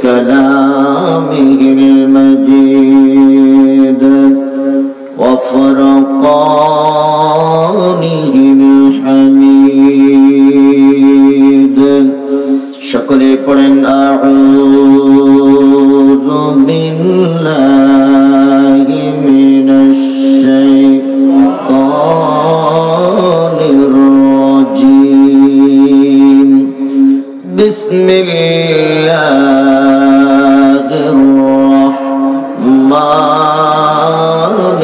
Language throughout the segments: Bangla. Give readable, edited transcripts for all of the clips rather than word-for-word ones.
كلامه المجيد وفرقانه الحميد شكري قرن أعوذ بالله من الشيطان الرجيم بسم الله الرحمن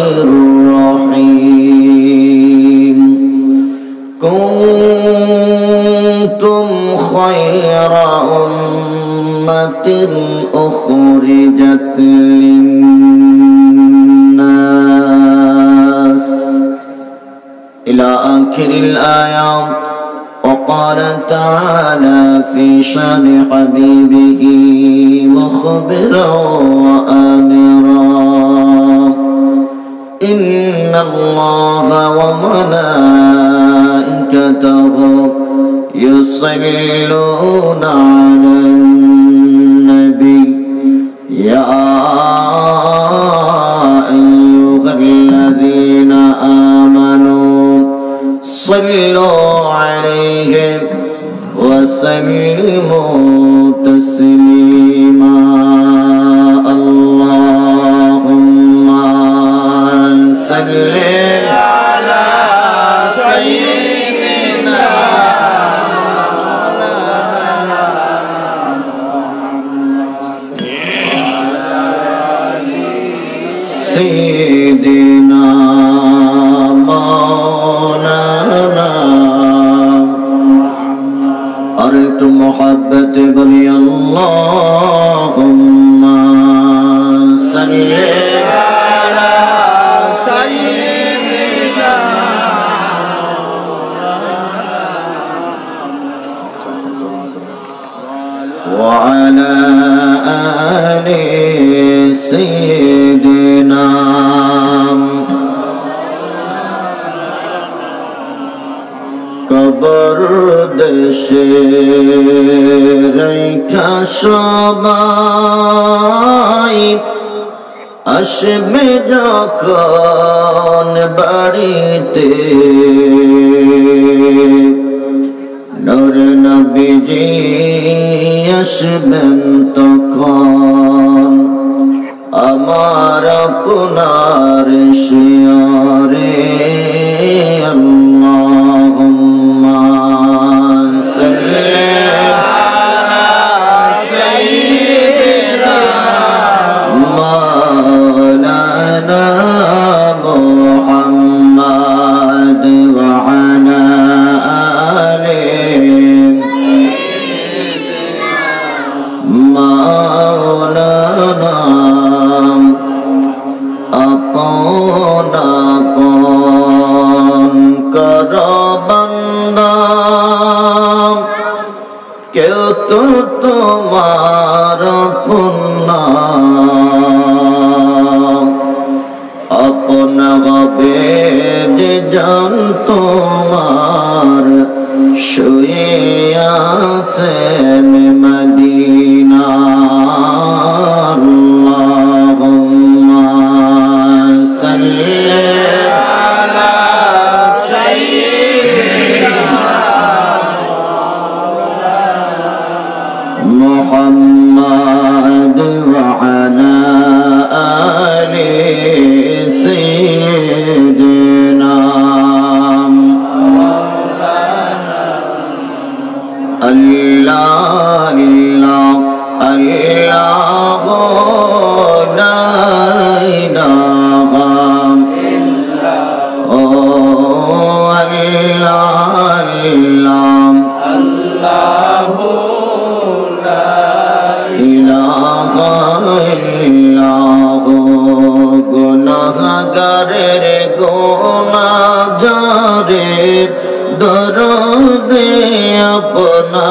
الرحيم كنتم خير أمة أخرجت للناس إلى آخر الآية. وقال تعالى في شأن حبيبه مخبرا وآمرا إن الله وملائكته يصلون على النبي يا أيها الذين آمنوا صلوا عليه وسلموا تسليما اللهم صل على سيدنا سيدنا أردت محبة بني اللهم صل على سيدنا وعلى آل سيدنا কবর দেশে রেখা সবাই আসবে যখন বাড়িতে নূর নবীজি আসবেন তখন আমার আপনার শিয়রে কেউ তো তোমার আপন হবে যে জান তোমার শুয়ে আছেন মদিনা আল্লাহুম্মা সাল্লি আলা সাইয়্যিদিনা محمد وعلى آل سيدنا الله الله الله لا إله إلا الله الله الله গুনাহগারের গুনাহগারে দরদে আপনার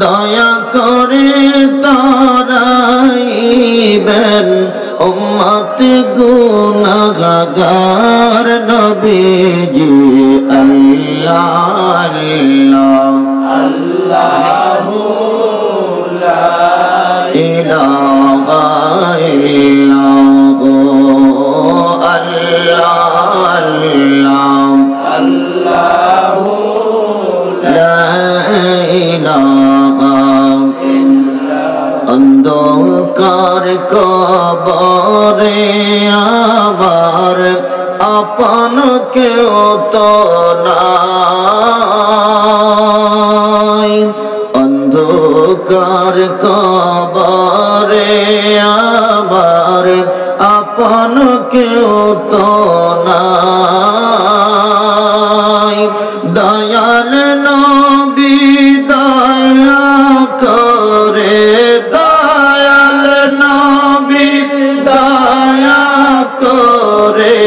দয়া করে তারাইবেন উম্মত গুনাহগার নবীজি আল্লাহ আল্লাহ ইলাহা অন্ধকার কবরে আমার আপন কেউ তো নাই অন্ধকার কবরে আমার আপন কেউ তো নাই দয়াল নবী দয়া করে দয়াল নবী দয়া করে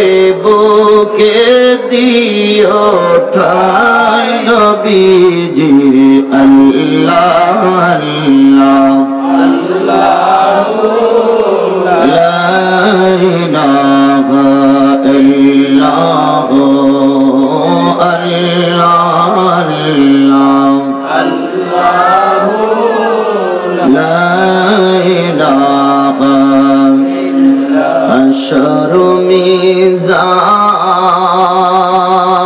বুকে দিও ঠাই নবীজি আল্লাহ আল্লাহ আল্লাহু লা ইলাহা ইল্লাহু আল্লাহ আল্লাহু লা ইলাহা আশরু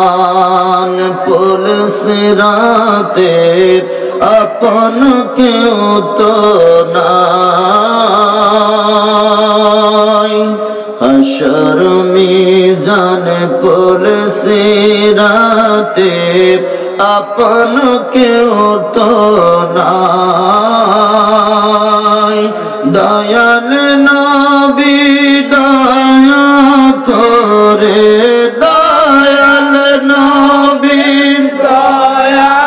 মিজান পুল সিরাতে আপন কেউ তো নাই হাশর মিজান পুল সিরাতে আপন কেউ তো নাই দয়াল নবী দয়া করে দয়াল নবী দয়া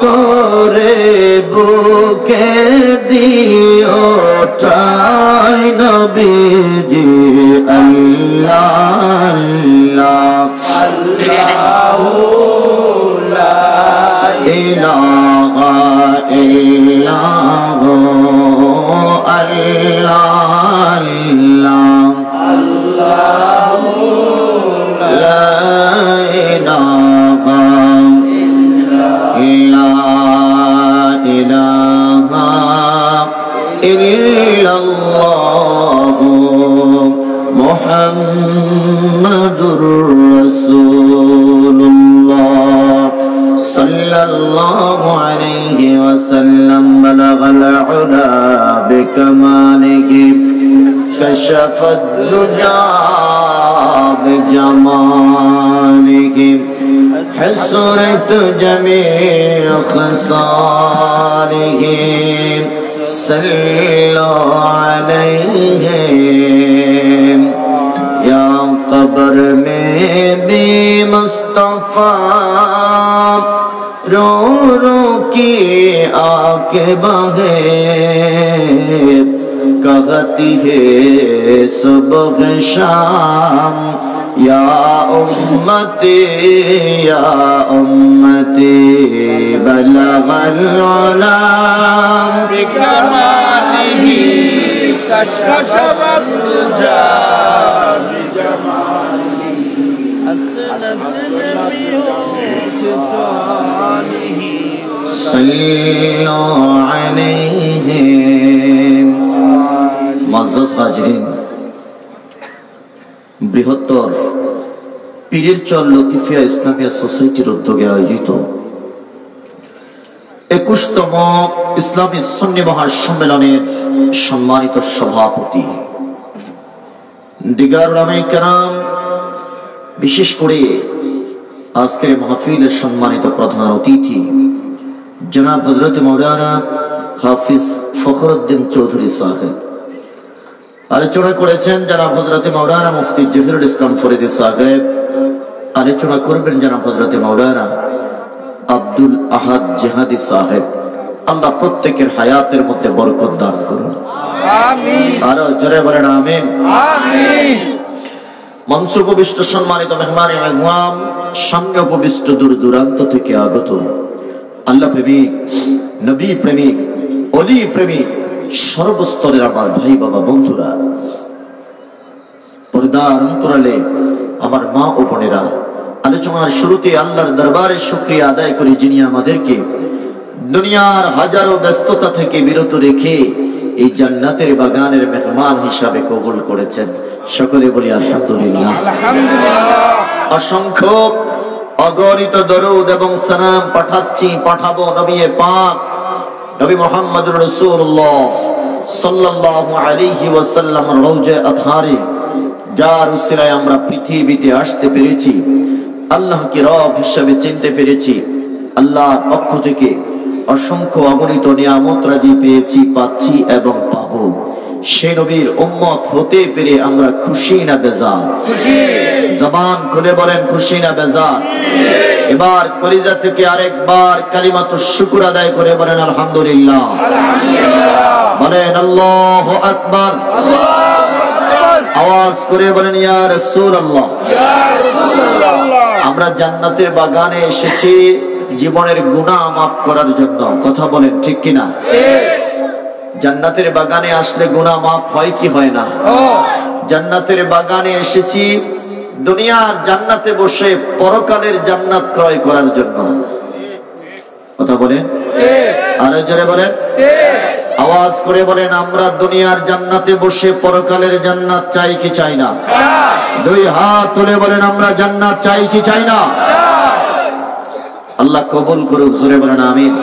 করে বুকে দিও ঠাই নবীজি আল্লাহ আল্লাহু লা ইলাহা ইল্লাহু আল্লাহ আল্লাহু লা ইলাহা ইল্লাল্লাহু মুহাম্মাদুর রাসূলুল্লাহ সাল্লাল্লাহু আলাইহি ওয়াসাল্লাম বালাগাল উলা বিকামালিহি কাশাফাদ দুজা বিজামালিহি حسرت جميع خصاله صلوا عليه یا قبر میں بھی مصطفیٰ رو رو کی آنکھ بہے کہتی ہے صبح شام یا امتی بلغ العلا بکمالہ کشف الدجى بجمالہ حسنت جميع خصاله صلوا عليه معزز হাজরিন বৃহত্তর পীরের চর লতিফিয়া ইসলামিয়া সোসাইটির উদ্যোগে আয়োজিত 21তম ইসলামী সুন্নি মহাসম্মেলনের সম্মানিত সভাপতি দিগার উলামায়ে কেরাম, বিশেষ করে আজকের মাহফিলের সম্মানিত প্রধান অতিথি জনাব হযরত মাওলানা হাফিজ ফখরুদ্দিন চৌধুরী সাহেব, আলোচনা করেছেন জনাব হযরত মাওলানা মুফতি জহিরুল ইসলাম ফরিদী সাহেব, আলোচনা করবেন জনাব হযরত মাওলানা আব্দুল আহাদ জিহাদি সাহেব। আল্লাহ প্রত্যেকের হায়াতের মধ্যে বরকত দান করুন, আমিন। আর জোরে বলেন আমিন, আমিন। মঞ্চে উপবিষ্ট সম্মানিত মেহমানে ইকরাম, সামনে উপবিষ্ট দূর দূরান্ত থেকে আগত আল্লাহ প্রেমিক, নবী প্রেমিক, ওলি প্রেমিক, সর্বস্তরের আমার ভাই বাবা বন্ধুরা, পর্দার অন্তরালে আমার মা ও বোনেরা, আলোচনার শুরুতে আল্লাহর দরবারে শুকরিয়া আদায় করি যিনি আমাদেরকে দুনিয়ার হাজারো ব্যস্ততা থেকে বিরত রেখে এই জান্নাতের বাগানের মেহমান হিসাবে কবুল করেছেন। সকলে বলি আলহামদুলিল্লাহ। অসংখ্য অগণিত দরুদ এবং সালাম পাঠাচ্ছি, পাঠাবো নবী পাক নবী মুহাম্মদুর রাসূলুল্লাহ সাল্লাল্লাহু আলাইহি ওয়াসাল্লাম রওজা আতহারে যার উসিলায় আমরা পৃথিবীতে আসতে পেরেছি, আল্লাহকে রব হিসেবে চিনতে পেরেছি, আল্লাহর পক্ষ থেকে অসংখ্য অগণিত নিয়ামত রাজি পেয়েছি, পাচ্ছি এবং পাবো। সে নবীর উম্মত হতে পেরে আমরা খুশি না বেজার? খুশি। জবান খুলে বলেন খুশি না বেজার? এবার কলিজা থেকে আরেকবার কালিমাতুশ শুকর আদায় করে বলেন আলহামদুলিল্লাহ। বলেন আল্লাহু আকবার। আওয়াজ করে বলেন ইয়া রাসূলুল্লাহ। আমরা জান্নাতের বাগানে এসেছি জীবনের গুনাহ মাফ করার জন্য। কথা বলেন ঠিক কিনা? জান্নাতের বাগানে আসলে গুনাহ মাফ হয় কি হয় না? জান্নাতের বাগানে এসেছি দুনিয়ার জান্নাতে বসে পরকালের জান্নাত ক্রয় করার জন্য। কথা বলেন, আরো জোরে বলেন, আওয়াজ করে বলেন আমরা দুনিয়ার জান্নাতে বসে পরকালের জান্নাত চাই কি চাই না? দুই হাত তুলে বলেন আমরা জান্নাত চাই কি চাই না? আল্লাহ কবুল করুক, জোরে বলেন আমিন।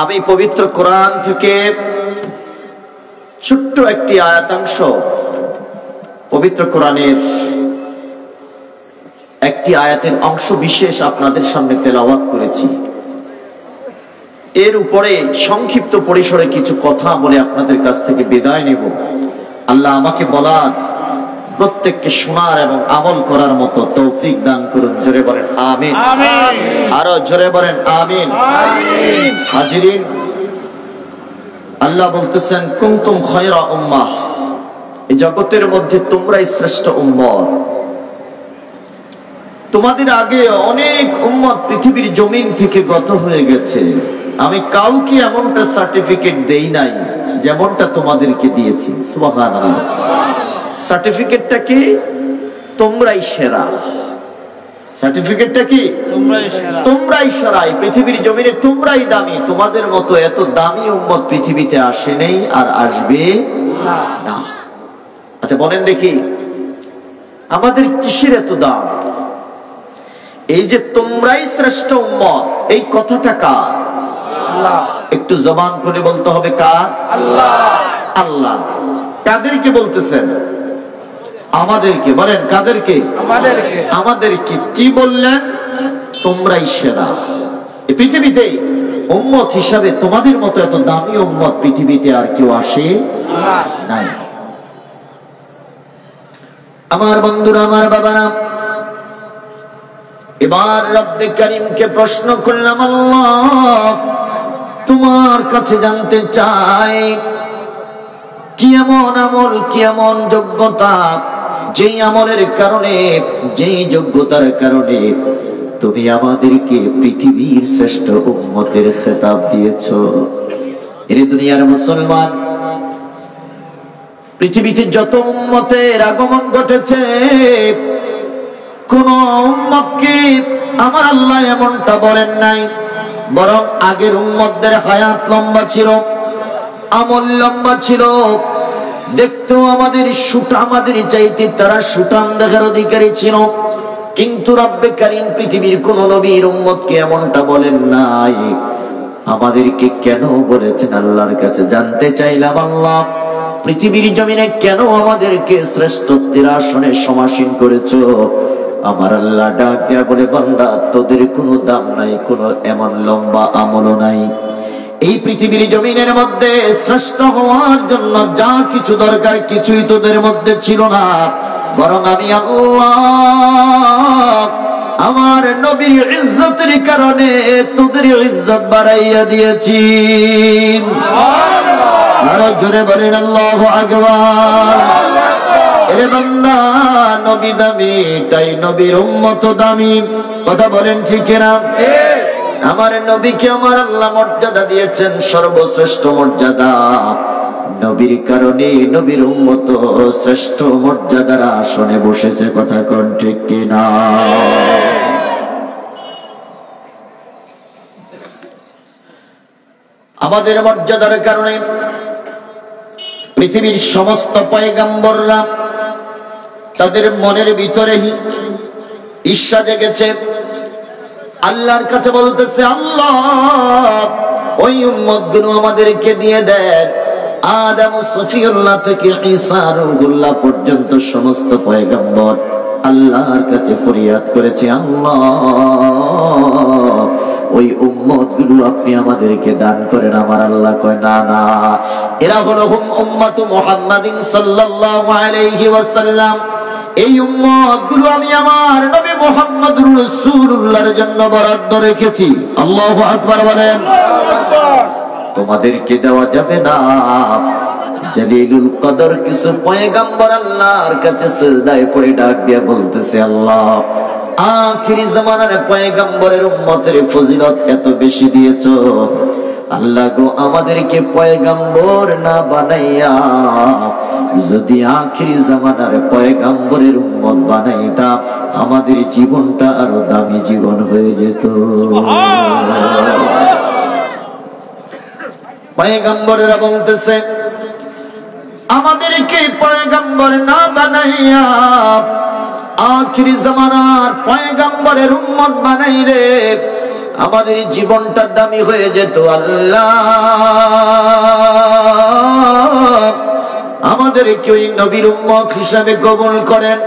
আমি পবিত্র কোরআন থেকে ছোট্ট একটি আয়াতাংশ, পবিত্র কোরআনের একটি আয়াতের অংশ বিশেষ আপনাদের সামনে তেলাওয়াত করেছি। এর উপরে সংক্ষিপ্ত পরিসরে কিছু কথা বলে আপনাদের কাছ থেকে বিদায় নেব। আল্লাহ আমাকে বলার, প্রত্যেককে শোনার এবং আমল করার মতো তৌফিক দান করুন। জোরে বলেন আমিন। আরো জোরে বলেন আমিন। হাজিরিন, আল্লাহ বলতেছেন কুনতুম খায়রা উম্মাহ, এই জগতের মধ্যে তোমরাই শ্রেষ্ঠ উম্মত। তোমাদের আগে অনেক উম্মত পৃথিবীর জমিন থেকে গত হয়ে গেছে। আমি কাউকে এমনটা সার্টিফিকেট দেই নাই যেমনটা তোমাদেরকে দিয়েছি। সুবহানাল্লাহ। সার্টিফিকেটটা কি? তোমরাই সেরা। সার্টিফিকেটটা কি? তোমরাই সেরা। পৃথিবীর জমিনে তোমরাই দামি। তোমাদের মতো এত দামি উম্মত পৃথিবীতে আসে নেই আর আসবে না। আচ্ছা বলেন দেখি, আমাদের কিসের এত দাম? এই যে তোমরাই শ্রেষ্ঠ উম্মত, এই কথাটা কার? আল্লাহ। একটু জবান খুলে বলতে হবে কার? আল্লাহ। আল্লাহ। কাদেরকে বলতেছেন? আমাদেরকে। বলেন কাদেরকে? আমাদেরকে। আমাদেরকে কি বললেন? তোমরাই সেরা। এই পৃথিবীতে উম্মত হিসাবে তোমাদের মতো এত দামি উম্মত পৃথিবীতে আর কেউ আসে নাই। আমার বন্ধুরা, আমার বাবারা, এবার রব্বে কারীমকে প্রশ্ন করলাম, আল্লাহ তোমার কাছে জানতে চাই কি এমন আমল, কি এমন যোগ্যতা, যেই আমলের কারণে, যেই যোগ্যতার কারণে তুমি আমাদেরকে পৃথিবীর শ্রেষ্ঠ উম্মতের খেতাব দিয়েছো। এর দুনিয়ার মুসলমান, পৃথিবীতে যত উম্মতের আগমন ঘটেছে, কোন উম্মতকে আমার আল্লাহ এমনটা বলেন নাই, বরং আগের উম্মতদের হায়াত লম্বা ছিল, আমল লম্বা ছিল, দেখতেও আমাদের আমাদের চাইতে তারা সুঠাম দেখার অধিকারী ছিল। কিন্তু রব্বে কারীম পৃথিবীর কোন নবীর উম্মতকে এমনটা বলেন নাই। আমাদেরকে কেন বলেছেন আল্লাহর কাছে জানতে চাইলাম, আল্লাহ পৃথিবীর জমিনে কেন আমাদেরকে শ্রেষ্ঠত্বের আসনে সমাসীন করেছো? আমার আল্লাহ ডাক দেয়া বলে, বান্দা তোদের কোনো দাম নাই, কোনো এমন লম্বা আমলও নাই। এই পৃথিবীর জমিনের মধ্যে শ্রেষ্ঠ হওয়ার জন্য যা কিছু দরকার কিছুই তোদের মধ্যে ছিল না, বরং আমি আল্লাহ আমার নবীর ইজ্জতের কারণে তোদের ইজ্জত বাড়াইয়া দিয়েছি। আরো জোরে বলেন আল্লাহু আকবার। এরে বান্দা, নবী দামি, তাই নবীর উম্মত দামি। কথা বলেন ঠিক না? আমার নবীকে আমার আল্লাহ মর্যাদা দিয়েছেন, সর্বশ্রেষ্ঠ মর্যাদা। নবীর কারণে নবীর উম্মত শ্রেষ্ঠ মর্যাদার আসনে বসেছে। কথা কোন ঠিক কিনা? আমাদের মর্যাদার কারণে পৃথিবীর সমস্ত পয়গম্বররা তাদের মনের ভিতরে ঈর্ষা জেগেছে, আল্লাহর কাছে বলতেছে, আল্লাহ ওই উম্মতগুলো আমাদেরকে দিয়ে দেন। আদম সফিউল্লাহ থেকে ঈসা রূহুল্লাহ পর্যন্ত সমস্ত পয়গম্বর আল্লাহর কাছে ফরিয়াদ করেছে, আল্লাহ ওই উম্মতগুলো আপনি আমাদেরকে দান করেন। আমার আল্লাহ কয়, না না, এরা হলো উম্মতু মুহাম্মাদিন সাল্লাল্লাহু আলাইহি ওয়াসাল্লাম। এই উম্মতগুলো আমি আমার নবী মুহাম্মদুর রাসূলুল্লাহর জন্য বরাদ্দ রেখেছি। আল্লাহু আকবার বলেন। তোমাদেরকে দেওয়া যাবে না। জলিলুল কদর কিছু পয়গম্বর আল্লাহর কাছে সিজদায় পড়ে ডাক দিয়ে বলতেছে, আল্লাহ আখিরি জামানার পয়গম্বরের উম্মতের ফজিলত এত বেশি দিয়েছো, আল্লাহ গো আমাদেরকে পয়গম্বর না বানাইয়া যদি আখিরি জামানার পয়গম্বরের উম্মত বানাইতা, আমাদের জীবনটা আরো দামি জীবন হয়ে যেত। পয়গম্বরেরা বলতেছে, আমাদেরকে পয়গম্বর না বানাইয়া আখিরি জামানার পয়গম্বরের উম্মত বানাইলে আমাদের জীবনটা দামি হয়ে যেত। আল্লাহ আমাদেরকে ওই নবীর উম্মত হিসাবে কবুল করেন।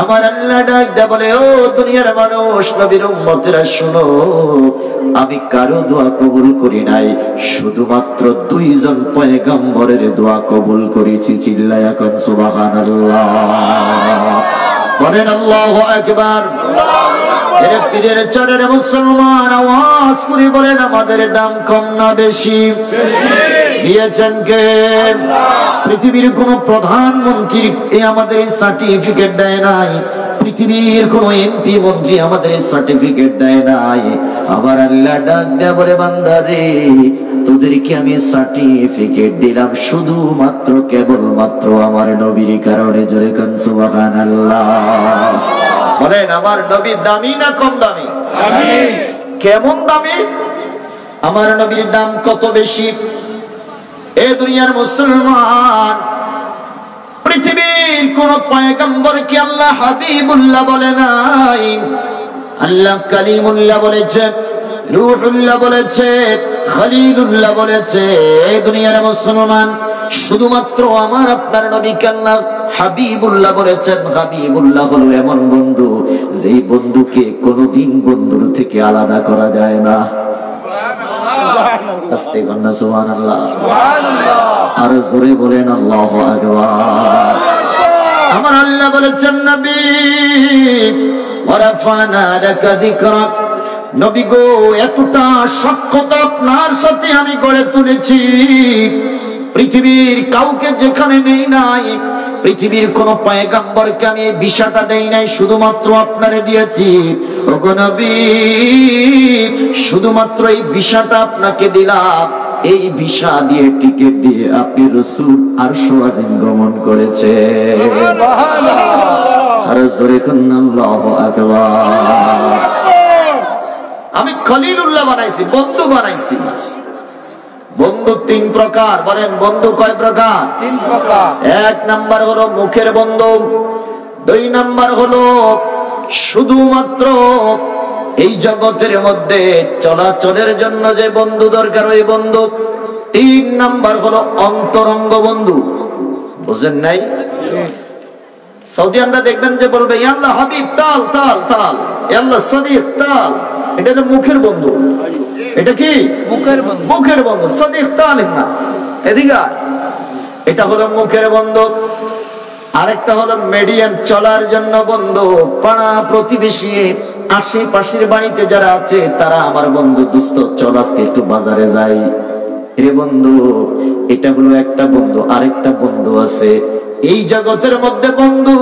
আমার আল্লাহ ডাক দেয়া বলে, ও দুনিয়ার মানুষ, নবীর উম্মতেরা শুনো, আমি কারো দোয়া কবুল করি নাই, শুধুমাত্র 2 জন পয়গম্বরের দোয়া কবুল করেছি। চিল্লায়া এখন সুবহানাল্লাহ বলেন, আল্লাহু আকবার। এর পীরের চরের মুসলমান আওয়াজ করে বলেন, আমাদের দাম কম না বেশি? দিয়েছেন কে? পৃথিবীর কোন প্রধানমন্ত্রী আমাদের সার্টিফিকেট দেয় নাই, পৃথিবীর কোন এমপি মন্ত্রী আমাদের সার্টিফিকেট দেয় নাই। আবার আল্লাহ ডাক দেয়া বলে, বান্দারে তোদেরকে আমি সার্টিফিকেট দিলাম শুধুমাত্র কেবলমাত্র আমার নবীর কারণে। জোরে কোন সুবহানাল্লাহ বলেন। আমার নবীর দামি না কম দামি? কেমন দামি? আমার নবীর দাম কত বেশি? এ দুনিয়ার মুসলমান, পৃথিবীর কোন পয়গম্বরকে আল্লাহ হাবিবুল্লাহ বলে নাই। আল্লাহ কালিমুল্লাহ বলেছে, রূহুল্লাহ বলেছে, খলিলুল্লাহ বলেছে। এ দুনিয়ার মুসলমান, শুধুমাত্র আমার আপনার নবীকে আল্লাহ হাবিবুল্লাহ বলেছেন। হাবিবুল্লাহ হলো এমন বন্ধু, যেই বন্ধুকে কোনদিন বন্ধুর থেকে আলাদা করা যায় না। আস্তে কন্যা সুবহানাল্লাহ, আর জোরে বলেন আল্লাহু আকবার। আমার আল্লাহ বলেছেন, নবী ওয়ারাফানা লাকা যিকরাক, নবী গো এতটা সখ্যতা আপনার সাথে আমি গড়ে তুলেছি, পৃথিবীর কাউকে যেখানে নেই নাই, পৃথিবীর কোন পয়গম্বরকে আমি এই বিষয়টা দেই নাই, শুধুমাত্র আপনারে দিয়েছি। ওগো নবী, শুধুমাত্র এই বিষয়টা আপনাকে দিলাম। এই ভিসা দিয়ে, টিকিট দিয়ে আপনি রাসূল আরশ আজিম গমন করেছে। আর জোরে কোন আল্লাহু আকবার। আমি খলিলুল্লাহ বানাইছি, বন্ধু বানাইছি। বন্ধু 3 প্রকার। বলেন, বন্ধু কয় প্রকার? 3 প্রকার। 1 নাম্বার হলো মুখের বন্ধু, 2 নাম্বার হলো শুধুমাত্র এই জগতের মধ্যে চলাচলের জন্য যে বন্ধু দরকার ওই বন্ধু, 3 নাম্বার হলো অন্তরঙ্গ বন্ধু। বুঝেন নাই? সৌদিয়ানরা দেখবেন যে বলবে, ইয়া আল্লাহ হাবিব তাল তাল তাল, ইয়া আল্লাহ সাদিক তাল। এটা হলো মুখের বন্ধু। এটা কি? মুখের বন্ধু। মুখের বন্ধু। সাদিক তাল না, এদিকে এটা হলো মুখের বন্ধু। আরেকটা হলো মিডিয়াম চলার জন্য বন্ধু, পাড়া প্রতিবেশী আশেপাশের বাড়িতে যারা আছে তারা আমার বন্ধু, দোস্ত চল আজকে একটু বাজারে যাই। রে বন্ধু, এটা হলো একটা বন্ধু। আরেকটা বন্ধু আছে এই জগতের মধ্যে, বন্ধু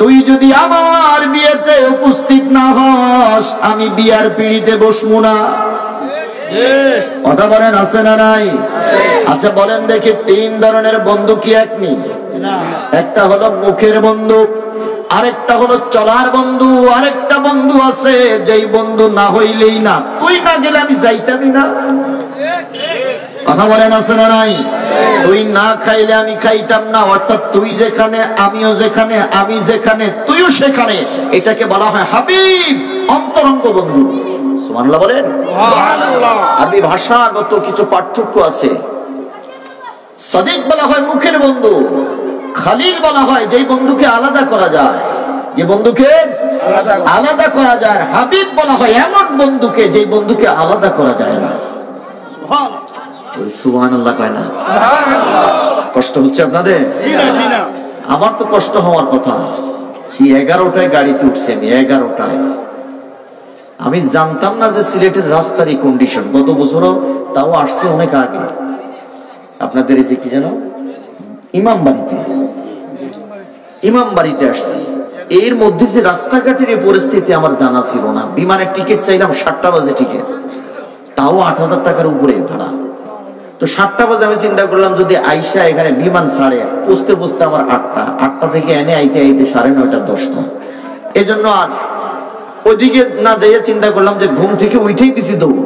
তুই যদি আমার বিয়েতে উপস্থিত না হস, আমি বিয়ার পিড়িতে বসবো না। কথা বলেন, আছে না নাই? আচ্ছা বলেন দেখি, 3 ধরনের বন্ধু কি এক নেই? একটা হলো মুখের বন্ধু, আরেকটা হলো চলার বন্ধু, আরেকটা বন্ধু আছে যেই বন্ধু না হইলেই না, তুই না গেলে আমি যাইতামই না। কথা বলেন, আছে না নাই? তুই না খাইলে আমি খাইতাম না, অর্থাৎ তুই যেখানে আমিও যেখানে, আমি যেখানে তুইও নবীও সেখানে। এটাকে বলা হয় হাবিব, অন্তরঙ্গ বন্ধু। সুবহানাল্লাহ বলেন। আরবি ভাষাগত কিছু পার্থক্য আছে। সাদিক বলা হয় মুখের বন্ধু, খালিল বলা হয় যেই বন্ধুকে আলাদা করা যায়, যে বন্ধুকে আলাদা করা যায়। হাবিব বলা হয় এমন বন্ধুকে যেই বন্ধুকে আলাদা করা যায় না। সুবহানাল্লাহ কয় না? কষ্ট হচ্ছে আপনাদের? আমার তো কষ্ট হওয়ার কথা। সেই 11টায় গাড়িতে উঠছে আমি, 11টায়। আমি জানতাম না যে সিলেটের রাস্তার এই কন্ডিশন। গত বছরও তাও আসছে অনেক আগে। আপনাদের এই যে কি যেন ইমামবাড়িতে আসছি। এর মধ্যে যে রাস্তাঘাটের এই পরিস্থিতি আমার জানা ছিল না। বিমানের টিকিট চাইলাম 7টা বাজে টিকিট, তাও 8,000 টাকার উপরে ভাড়া। তো 7টা বাজে আমি চিন্তা করলাম যদি আইসা এখানে বিমান ছাড়ে, পৌঁছতে পৌঁছতে আমার 8টা থেকে এনে আইতে 9:30 10টা। এই জন্য আর ওইদিকে না যাইয়া চিন্তা করলাম যে ঘুম থেকে উঠেই দিছি দৌড়।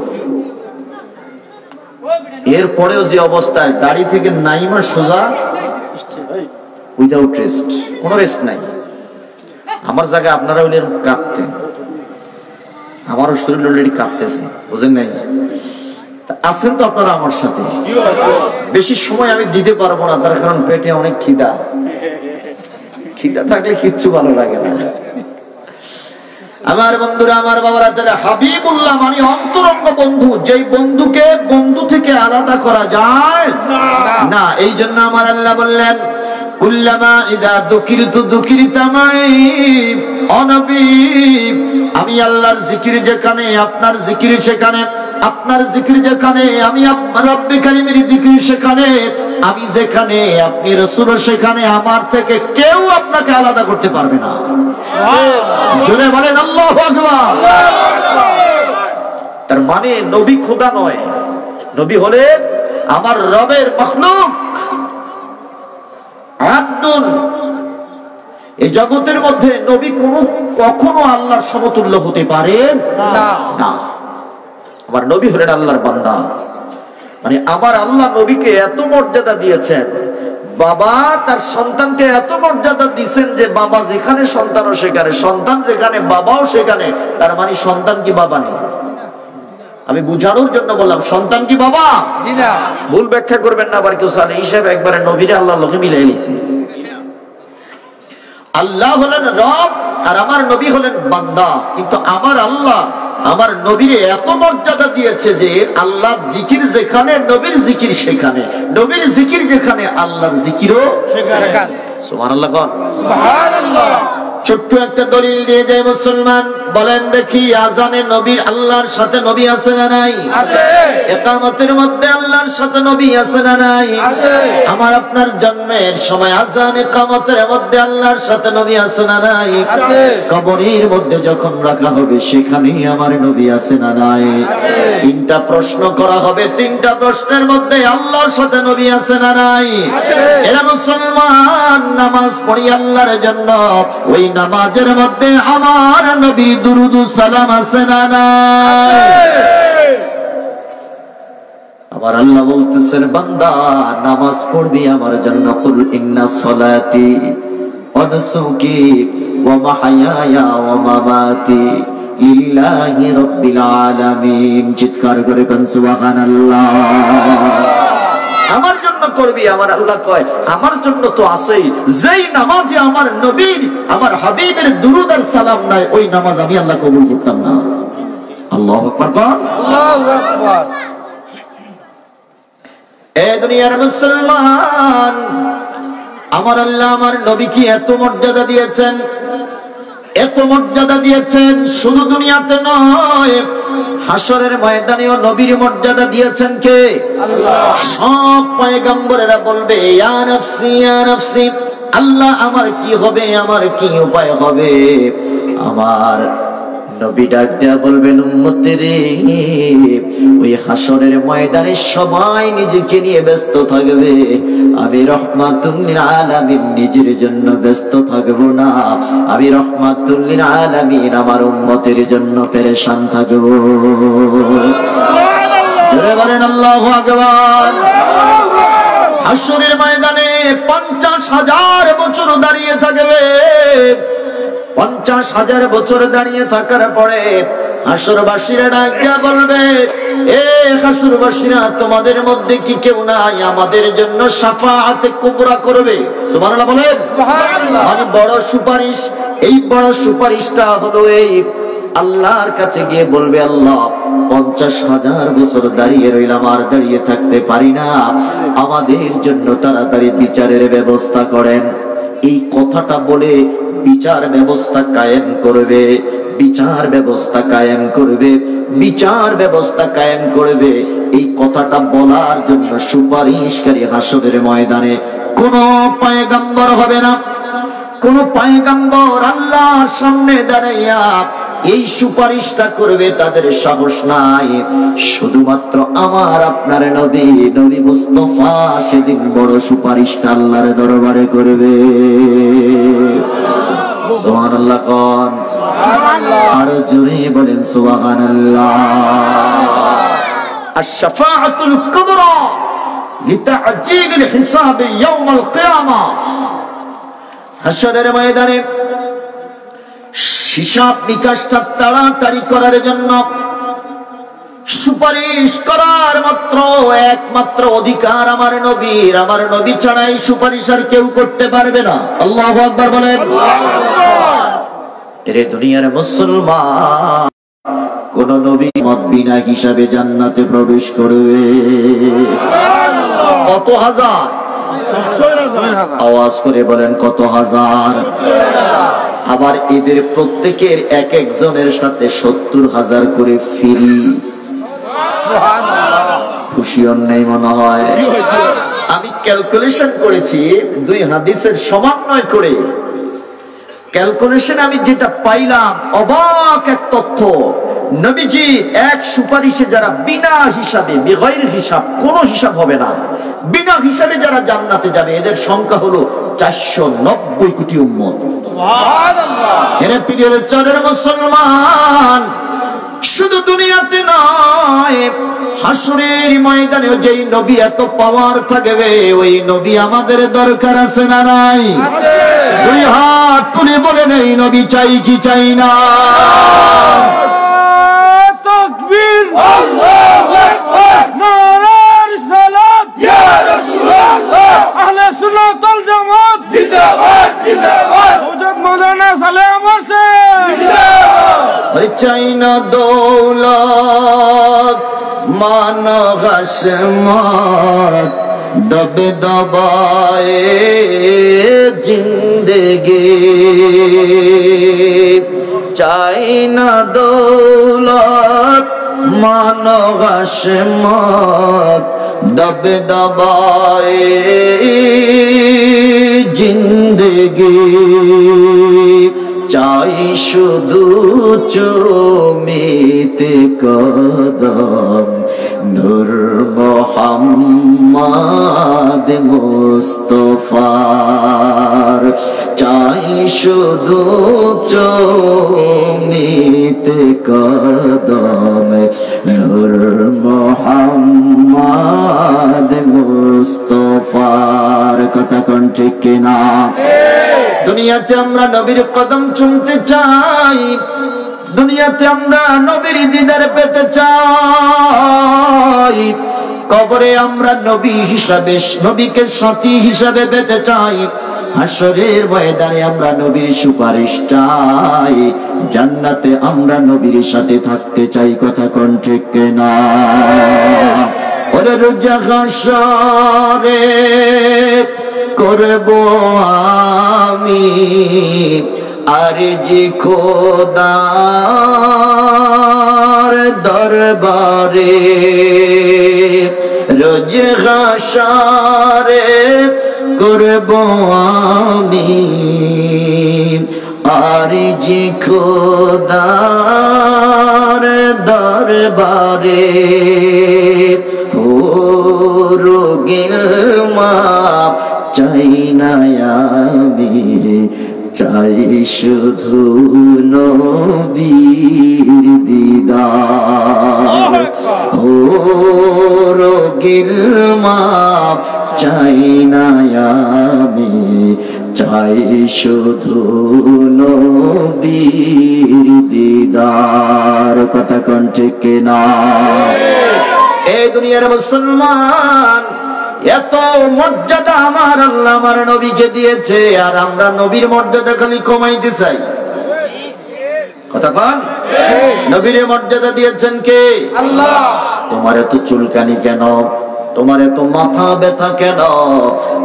এরপরেও যে অবস্থায় গাড়ি থেকে নাইমা সোজা উইদাউট রেস্ট, কোনো রেস্ট নাই। আমার জায়গায় আপনারা হইলে কাঁপতেন, আমারও শরীর অলরেডি কাঁপতেছে, বুঝেন নাই? আছেন তো আপনারা আমার সাথে। বেশি সময় আমি দিতে পারবো না, তার কারণ পেটে অনেক খিদা থাকলে কিচ্ছু ভালো লাগে না। আমার বন্ধুরা, আমার বাবারা, যারা হাবিবুল্লাহ মানে অন্তরঙ্গ বন্ধু, যেই বন্ধুকে বন্ধু থেকে আলাদা করা যায় না। এই জন্য আমার আল্লাহ বললেন কুল্লামা ইদা যুকিরতু যুকিরতা মাই, ও নবী আমি আল্লাহর জিকির যেখানে, আপনার জিকির সেখানে, আপনার জিকির যেখানে, আমি রব্বে কারীমের জিকির সেখানে, আমি যেখানে, আপনি রাসূল সেখানে, আমার থেকে কেউ আপনাকে আলাদা করতে পারবে না। জোরে বলেন আল্লাহু আকবার। তার মানে নবী খোদা নয়, নবী হলেন আমার রবের মাখলুক, আব্দুল। এই জগতের মধ্যে নবী কখনো আল্লাহর সমতুল্য হতে পারে না। আমার নবী হলেন আল্লাহর বান্দা। মানে আমার আল্লাহ নবীকে এত মর্যাদা দিয়েছেন, বাবা তার সন্তানকে এত মর্যাদা দিয়েছেন যে বাবা যেখানে সন্তানও সেখানে, সন্তান যেখানে বাবাও সেখানে। তার মানে সন্তান কি বাবা নেই? আমি বুঝানোর জন্য বললাম, সন্তান কি বাবা? ভুল ব্যাখ্যা করবেন না আবার কেউ। সালে হিসেবে একবারে নবীরে আল্লাহ লোকে মিলাই নিছে। আল্লাহ হলেন রব আর আমার নবী হলেন বান্দা। কিন্তু আমার আল্লাহ আমার নবীরে এত মর্যাদা দিয়েছে যে আল্লাহর জিকির যেখানে, নবীর জিকির সেখানে, নবীর জিকির যেখানে, আল্লাহর জিকিরও সেখানে। সুবহানাল্লাহ। সুবহানাল্লাহ। ছোট্ট একটা দলিল দিয়ে যায় মুসলমান, বলেন দেখি আজানে নবীর আল্লাহর সাথে নবী আছে না নাই? আছে। ইকামতের মধ্যে আল্লাহর সাথে নবী আছে না নাই? আছে। আমার আপনার জন্মের সময় আজান ইকামতের মধ্যে আল্লাহর সাথে নবী আছে না নাই? আছে। কবরের মধ্যে যখন রাখা হবে সেখানেই আমার নবী আছে না নাই? আছে। 3টা প্রশ্ন করা হবে, 3টা প্রশ্নের মধ্যে আল্লাহর সাথে নবী আছে না নাই? আছে। এরা মুসলমান নামাজ পড়ি আল্লাহর জন্য, ওই নামাজের মধ্যে আমার নবী দুরুদ ও সালাম আছে না নাই? আমার আল্লাহ বলতেছেন বান্দা নামাজ পড়বি আমার জন্য, কুল ইন্না সলাতি ওয়া নুসুকি ওয়া মাহইয়ায়া ওয়া মামাতি লিল্লাহি রাব্বিল আলামিন। চিৎকার করে কোন সুবহানাল্লাহ। আমার জন্য করবি। আমার আল্লাহ কয় আমার জন্য তো আছেই, যেই নামাজে আমার নবীর, আমার হাবিবের দুরুদ আর সালাম নাই, ওই নামাজ আমি আল্লাহ কবুল করতাম না। আল্লাহু আকবার। আল্লাহু আকবার। এ দুনিয়ার মুসলমান, আমার আল্লাহ আমার নবীকে এত মর্যাদা দিয়েছেন, এত মর্যাদা দিয়েছেন, শুধু দুনিয়াতে নয় হাসরের ময়দানেও নবীর মর্যাদা দিয়েছেন কে? আল্লাহ। সব পয়গম্বরেরা বলবে ইয়া নাফসি ইয়া নাফসি, আল্লাহ আমার কি হবে, আমার কি উপায় হবে? আমার নবী ডাক দেয়া বলবেন উম্মতেরে, ওই হাসরের ময়দানে সবাই নিজেকে নিয়ে ব্যস্ত থাকবে, আমি রহমাতুল লিল আলামিন নিজের জন্য ব্যস্ত থাকবো না। আমি রহমাতুল লিল আলামিন আমার উম্মতের জন্য পেরেশান থাকবো। জোরে বলেন আল্লাহু আকবার। হাসরের ময়দানে 50,000 বছর দাঁড়িয়ে থাকবে, 50,000 বছর দাঁড়িয়ে থাকার পরে হাসরবাসীরা ডাক দিয়া বলবে, এ হাসরবাসীরা, তোমাদের মধ্যে কি কেউ নাই আমাদের জন্য শাফাআতে কুবরা করবে? সুবহানাল্লাহ বলেন। মানে বড় সুপারিশ। এই বড় সুপারিশটা হলো এই, আল্লাহর কাছে গিয়ে বলবে, আল্লাহ 50,000 বছর দাঁড়িয়ে রইলাম, আর দাঁড়িয়ে থাকতে পারি না, আমাদের জন্য তাড়াতাড়ি বিচারের ব্যবস্থা করেন। এই কথাটা বলে বিচার ব্যবস্থা কায়েম করবে, বিচার ব্যবস্থা কায়েম করবে, বিচার ব্যবস্থা কায়েম করবে। এই কথাটা বলার জন্য সুপারিশকারী হাসরের ময়দানে কোন পয়গম্বর হবে না। কোন পয়গম্বর আল্লাহর সামনে দাঁড়াইয়া এই সুপারিশটা করবে তাদের সাহস নাই। শুধুমাত্র আমার আপনার নবী, নবী মুস্তাফা সেদিন বড় সুপারিশটা আল্লাহর দরবারে করবে। সুবহানাল্লাহ কোন, আর জোরে বলেন সুবহানাল্লাহ। আশ-শাফাআতুল কুবরা লিতা'জিলিল হিসাব ইয়াউমাল কিয়ামা। হাসরের ময়দানে হিসাব নিকাশটা তাড়াতাড়ি করার জন্য সুপারিশ করার একমাত্র অধিকার আমার নবীর। আমার নবী ছাড়া এই সুপারিশ আর কেউ করতে পারবে না। আল্লাহু আকবার বলেন। এরে দুনিয়ার মুসলমান, কোন নবী মত বিনা হিসাবে জান্নাতে প্রবেশ করবে? কত হাজার? আওয়াজ করে বলেন কত হাজার? আবার এদের প্রত্যেকের এক একজনের সাথে 70,000 করে ফ্রি। খুশি অন্যায় মনে হয়। আমি ক্যালকুলেশন করেছি, 2 হাদিসের সমন্বয় করে ক্যালকুলেশন আমি যেটা পাইলাম, অবাক এক তথ্য। নবীজি এক সুপারিশে যারা বিনা হিসাবে, বেগৈর হিসাব, কোন হিসাব হবে না, বিনা হিসাবে যারা জান্নাতে যাবে, এদের সংখ্যা হলো 490 কোটি উম্মত। এর প্রিয় চাঁদের মুসলমান, শুধু দুনিয়াতে নয়, হাসরের ময়দানে যেই নবী এত পাওয়ার থাকবে, ওই নবী আমাদের দরকার আছে না নাই? দুই হাত তুলে বলেন, এই নবী চাই কি চাই না? তাকবীর, আল্লাহু আকবার, নারে রিসালাত, ইয়া রাসূলুল্লাহ, আহলে সুন্নাত ওয়াল জামাত, জিন্দাবাদ জিন্দাবাদ, হুজুর মাওলানা সালাম আছে জিন্দাবাদ। আরে চাই না দৌলত, মান গাশমাত, দবে দবায়ে জিন্দেগি, চাই না দৌলত, মান গাশমাত, দবে দবায়ে জিন্দেগি, চাই শুধু চুমিতে কদম নূর মুহাম্মদ মুস্তাফার, চাই শুধু চুমিতে কদম নূর মুহাম্মদ মুস্তাফার। কথা কোন ঠিক কিনা? দুনিয়াতে আমরা নবীর কদম চুমতে চাই, দুনিয়াতে আমরা নবীর দিদার পেতে চাই, কবরে আমরা নবী হিসাবে, নবীকে সাথী হিসাবে পেতে চাই, হাসরের ময়দানে আমরা নবীর সুপারিশ চাই, জান্নাতে আমরা নবীর সাথে থাকতে চাই। কথা কোন ঠিক কিনা? ওরে রোজ হাসরে করব আমি আরজি খোদার দরবারে, রোজ হাসরে করব আমি আরজি খোদার দরবারে, ও রোগীর মা চাই না আমি, চাই শুধু নবীর দিদার, ও রোগীর মা চাই না আমি, চাই শুধু নবীর নবীর দিদার। কথা কোন ঠিক কিনা? এই দুনিয়ার মুসলমান, এত মর্যাদা আমার আল্লাহ আমার নবীকে দিয়েছে, আর আমরা নবীর মর্যাদা খালি কমাইতে চাই। কথা বল, নবীর মর্যাদা দিয়েছেন কে? আল্লাহ। তোমার এত চুলকানি কেন? তোমার এত মাথা ব্যথা কেন?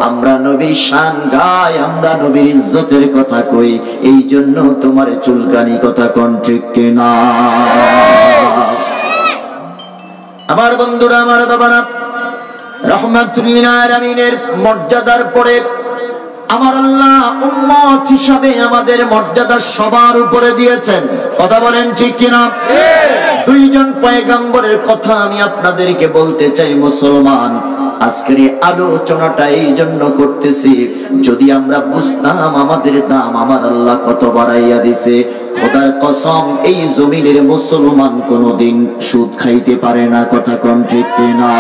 আমরা নবীর শান গাই, আমরা নবীর ইজ্জতের কথা কই, এই জন্য তোমার চুলকানি। কথা কোন ঠিক কিনা? আমার বন্ধুরা, আমার বাবারা, রাহমাতুল লিল আলামিনের মর্যাদার পরে আমার আল্লাহ উম্মত হিসাবে আমাদের মর্যাদা সবার উপরে দিয়েছেন। কথা বলেন ঠিক কিনা? দুইজন পয়গম্বরের কথা আমি আপনাদেরকে বলতে চাই মুসলমান। আজকের এই আলোচনাটা এই জন্য করতেছি, যদি আমরা বুঝতাম আমাদের দাম আমার আল্লাহ কত বাড়াইয়া দিছে। খোদার কসম, এই জমিনের মুসলমান কোনদিন সুদ খাইতে পারে না। কথা কোন ঠিক কিনা?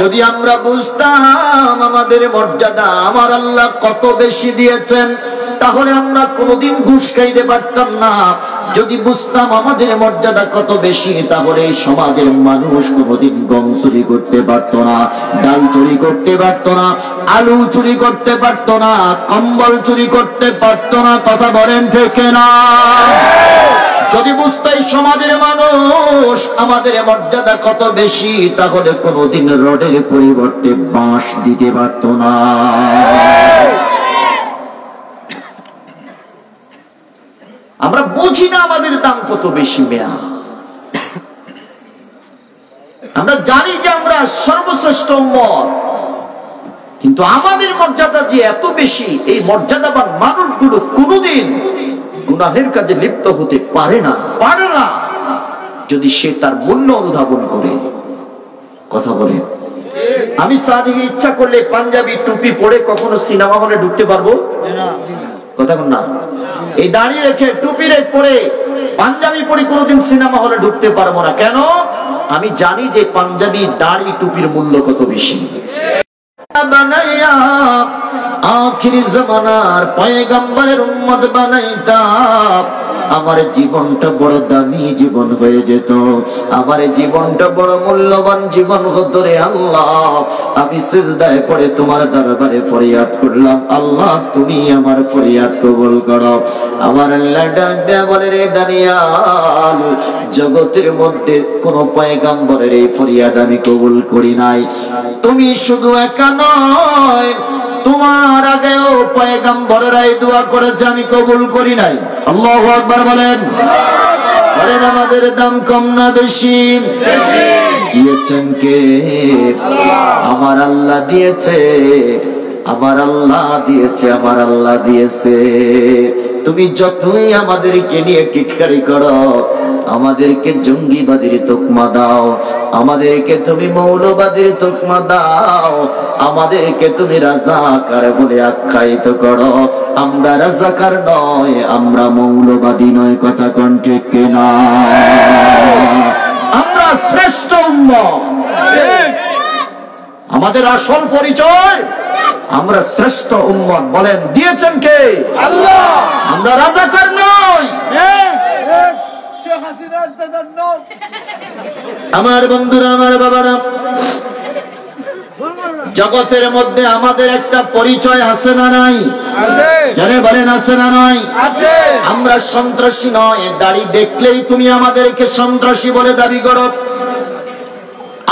যদি আমরা বুঝতাম আমাদের মর্যাদা আমার আল্লাহ কত বেশি দিয়েছেন, তাহলে আমরা কোনদিন ঘুষ খাইতে পারতাম না। যদি বুঝতাম আমাদের মর্যাদা কত বেশি, তাহলে এই সমাজের মানুষ কোনদিন গম চুরি করতে পারত না, ডাল চুরি করতে পারত না, আলু চুরি করতে পারত না, কম্বল চুরি করতে পারত না। কথা বলেন ঠিক না? যদি বুঝতো এই সমাজের মানুষ আমাদের মর্যাদা কত বেশি, তাহলে কোনদিন রডের পরিবর্তে বাঁশ দিতে পারত না। আমরা বুঝি না আমাদের দাম কত বেশি। মেয়া, আমরা জানি যে আমরা সর্বশ্রেষ্ঠ উম্মত, কিন্তু আমাদের মর্যাদা যে এত বেশি, এই মর্যাদাবান মানুষগুলো কোনদিন গুনাহের কাজে লিপ্ত হতে পারে না, যদি সে তার মূল্য অনুধাবন করে। কথা বলে, আমি সাদিকে ইচ্ছা করলে পাঞ্জাবি টুপি পরে কখনো সিনেমা হলে ঢুকতে পারবো? কথা বল না। এই দাড়ি রেখে টুপি পরে পাঞ্জাবি পরে কোনোদিন সিনেমা হলে ঢুকতে পারবো না। কেন? আমি জানি যে পাঞ্জাবি দাড়ি টুপির মূল্য কত বেশি। বানাইয়া আখিরি জামানার পয়গম্বরের উম্মত বানাইতা, আমার জীবনটা বড় দামি জীবন হয়ে যেত, আমার জীবনটা বড় মূল্যবান জীবন হতো রে আল্লাহ। আমি সিজদায় পড়ে তোমার দরবারে ফরিয়াদ করলাম, আল্লাহ তুমি আমার ফরিয়াদ কবুল করো। আমার আল্লাহ ডাক দেয়া বলে, রে দানিয়াল, জগতের মধ্যে কোন পয়গম্বরের এই ফরিয়াদ আমি কবুল করি নাই। তুমি শুধু একা নয়, তোমার আগেও পয়গম্বরেরা এই দোয়া করেছে, আমি কবুল করি নাই। আল্লাহু আকবার বলেন। বলেন, আমাদের দাম কম না বেশি? দিয়েছেন কে? আমার আল্লাহ দিয়েছে, আমার আল্লাহ দিয়েছে, আমার আল্লাহ দিয়েছে। তুমি যতই আমাদেরকে নিয়ে টিটকারি করো, আমাদেরকে জঙ্গিবাদীর তকমা দাও, আমাদেরকে তুমি মৌলবাদীর তকমা দাও, আমাদেরকে তুমি রাজাকার বলে আখ্যায়িত করো, আমরা রাজাকার নয়, আমরা মৌলবাদী নয়। কথা কোন ঠিক কিনা? আমরা শ্রেষ্ঠ উম্মত। আমাদের আসল পরিচয়, আমরা শ্রেষ্ঠ উম্মত। বলেন, দিয়েছেন কে? আল্লাহ। আমরা রাজাকার নই। আমার বন্ধুরা, আমার বাবারা, জগতের মধ্যে আমাদের একটা পরিচয় আছে না নাই? জানে বলেন, আছে না নাই? আমরা সন্ত্রাসী নয়। দাড়ি দেখলেই তুমি আমাদেরকে সন্ত্রাসী বলে দাবি করো।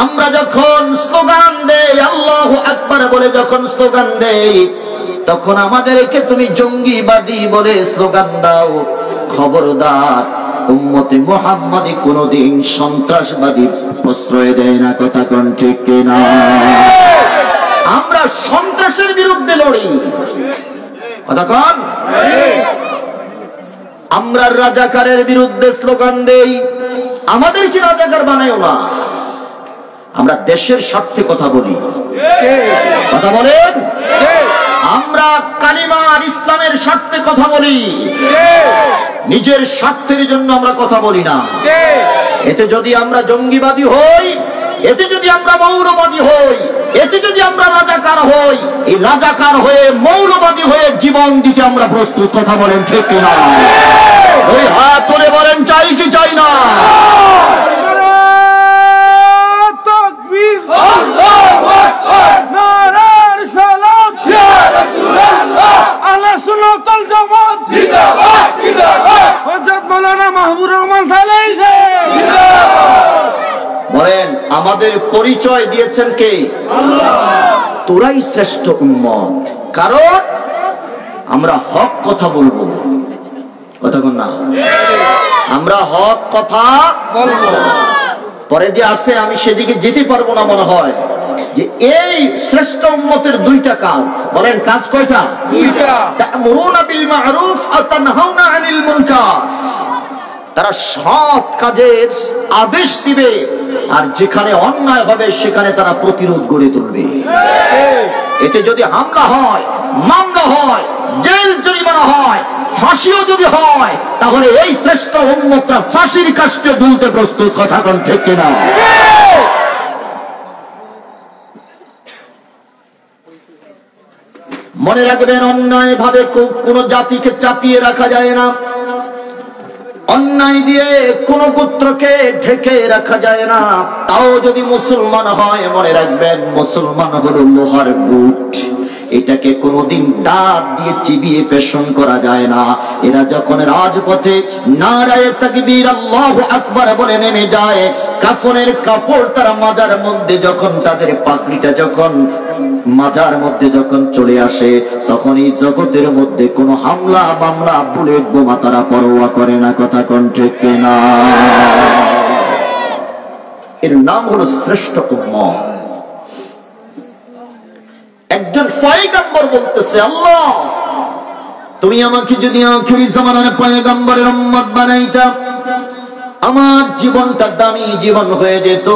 আমরা যখন স্লোগান দেই, আল্লাহু আকবার বলে যখন স্লোগান দেই, তখন আমাদেরকে তুমি জঙ্গিবাদী বলে স্লোগান দাও। খবরদার, উম্মতে মুহাম্মাদি কোনদিন সন্ত্রাসবাদী প্রশ্রয় দেয় না। কথা কোন ঠিক কিনা? আমরা সন্ত্রাসের বিরুদ্ধে লড়ি। কথা কোন? আমরা রাজাকারের বিরুদ্ধে স্লোগান দেই। আমাদেরকে রাজাকার বানাইও না। আমরা দেশের স্বার্থে কথা বলি। কথা বলেন। আমরা কালিমা আর ইসলামের স্বার্থে কথা বলি, নিজের স্বার্থের জন্য আমরা কথা বলি না। এতে যদি আমরা জঙ্গিবাদী হই, এতে যদি আমরা মৌলবাদী হই, এতে যদি আমরা রাজাকার হই, এই রাজাকার হয়ে মৌলবাদী হয়ে জীবন দিতে আমরা প্রস্তুত। কথা বলেন ঠিক কিনা? ওই হাত তুলে বলেন চাই কি চাই না? বলেন আমাদের পরিচয় দিয়েছেন কে? তোরাই শ্রেষ্ঠ উম্মত, কারণ আমরা হক কথা বলবো। কতক্ষণ না আমরা হক কথা বলবো। পরে যে আসে আমি সেদিকে যেতে পারবো না মনে হয়, যে এই শ্রেষ্ঠ উম্মতের দুইটা কাজ। বলেন কাজ কয়টা? দুইটা। তা'মুরুনা বিল মা'রুফ ওয়া তানহাউনা আনিল মুনকার। তারা সৎ কাজের আদেশ দিবে, আর যেখানে অন্যায় হবে সেখানে তারা প্রতিরোধ গড়ে তুলবে। এতে যদি হামলা হয়, মামলা হয়, জেল জরিমানা হয়, ফাঁসিও যদি হয়, তাহলে এই শ্রেষ্ঠ উম্মতরা ফাঁসির কাস্টে ঝুলতে প্রস্তুত। কথা কোন ঠিক কিনা? মনে রাখবেন, অন্যায় ভাবে কোন জাতিকে চাপিয়ে রাখা যায় না, অন্যায় দিয়ে কোন পুত্রকে ঢেকে রাখা যায় না। তাও যদি মুসলমান হয়, মনে রাখবেন মুসলমান হলো লোহার বুট, এটাকে কোনোদিন দাঁত দিয়ে চিবিয়ে পেশন করা যায় না। এরা যখন রাজপথে নারায়ে তাকবীর আল্লাহু আকবার বলে নেমে যায়, কাফনের কাপড় তারা মাজার মধ্যে যখন তাদের পাগড়িটা যখন মাজার মধ্যে যখন চলে আসে, তখন এই জগতের মধ্যে কোনো হামলা মামলা বুলেট বোমা তারা পরোয়া করে না। কথা কোন ঠিক কিনা? এর নাম হলো শ্রেষ্ঠ উম্মত। একজন পয়গম্বর বলতেছে, আল্লাহ তুমি আমাকে যদি আখিরি জামানার পয়গম্বরের উম্মত বানাইতা, আমার জীবনটা দামি জীবন হয়ে যেত।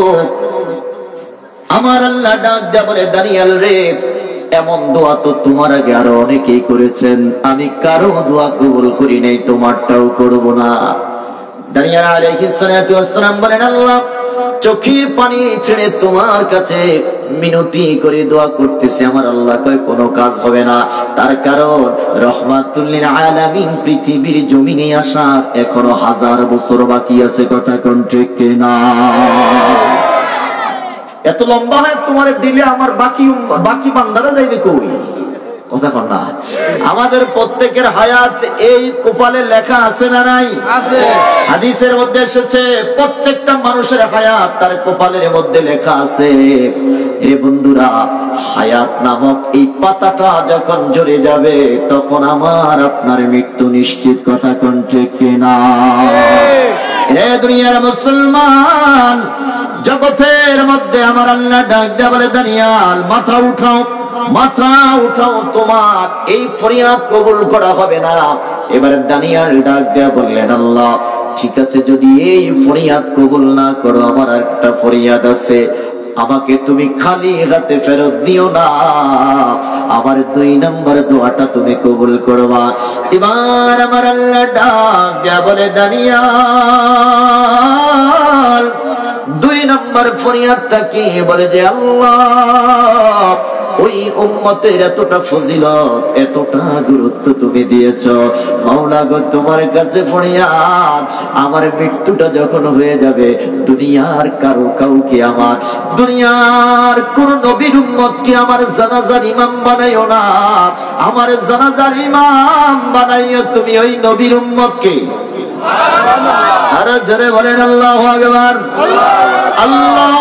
আমার আল্লাহ ডাক দেয়া বলে, দানিয়েল রে, এমন দোয়া তো তোমার আগে আরো অনেকেই করেছেন, আমি কারো দোয়া কবুল করি নাই, তোমারটাও করব না। দানিয়েল আলাইহিস সালাতু ওয়াস সালাম বলেন, আল্লাহ চোখের পানি ছেড়ে তোমার কাছে মিনতি করে দোয়া করতেছে। আমার আল্লাহ কয় কোনো কাজ হবে না, তার কারণ রহমাতুল লিল আলামিন পৃথিবীর জমিনে আসার এখনো 1000 বছর বাকি আছে। কথা কোন ঠিক কিনা? এত লম্বা হয় তোমার দিলে আমার বাকি বান্দারা যাইবে কই? কথা কন না? আমাদের প্রত্যেকের হায়াত এই কপালে লেখা আছে না নাই? আছে। হাদিসের মধ্যে এসেছে প্রত্যেকটা মানুষের হায়াত তার কপালের মধ্যে লেখা আছে। রে বন্ধুরা, হায়াত নামক এই পাতাটা যখন ঝরে যাবে, তখন আমার আপনার মৃত্যু নিশ্চিত। কথা কোন ঠিক কিনা? রে দুনিয়ার মুসলমান, জগতের মধ্যে আমার আল্লাহ ডাক দেয়া বলে, দানিয়াল মাথা উঠাও, মাথা উঠাও, তোমার এই ফরিয়াদ কবুল করা হবে না। এবারে দানিয়াল ডাক দেয়া বললেন, আল্লাহ ঠিক আছে, যদি এই ফরিয়াদ কবুল না করো, আমার একটা ফরিয়াদ আছে, আমাকে তুমি খালি হাতে ফেরত দিও না, আমার 2 নম্বর দোয়াটা তুমি কবুল করবা। এবার আমার আল্লাহ ডাক দেয়া বলে, দানিয়াল 2 নম্বর ফরিয়াদটা কি? বলে যে, আল্লাহ ওই উম্মতের এতটা ফজিলত, এতটা গুরুত্ব তুমি দিয়েছো, মাওলা গো তোমার কাছে ফরিয়াদ, আমার মৃত্যুটা যখন হয়ে যাবে, দুনিয়ার কাউকে আমার, দুনিয়ার কোন নবীর উম্মতকে আমার জানাজার ইমাম বানাইও না, আমার জানাজার ইমাম বানাইও তুমি ওই নবীর উম্মতকে। আরে জোরে বলেন আল্লাহু আকবার। আল্লাহ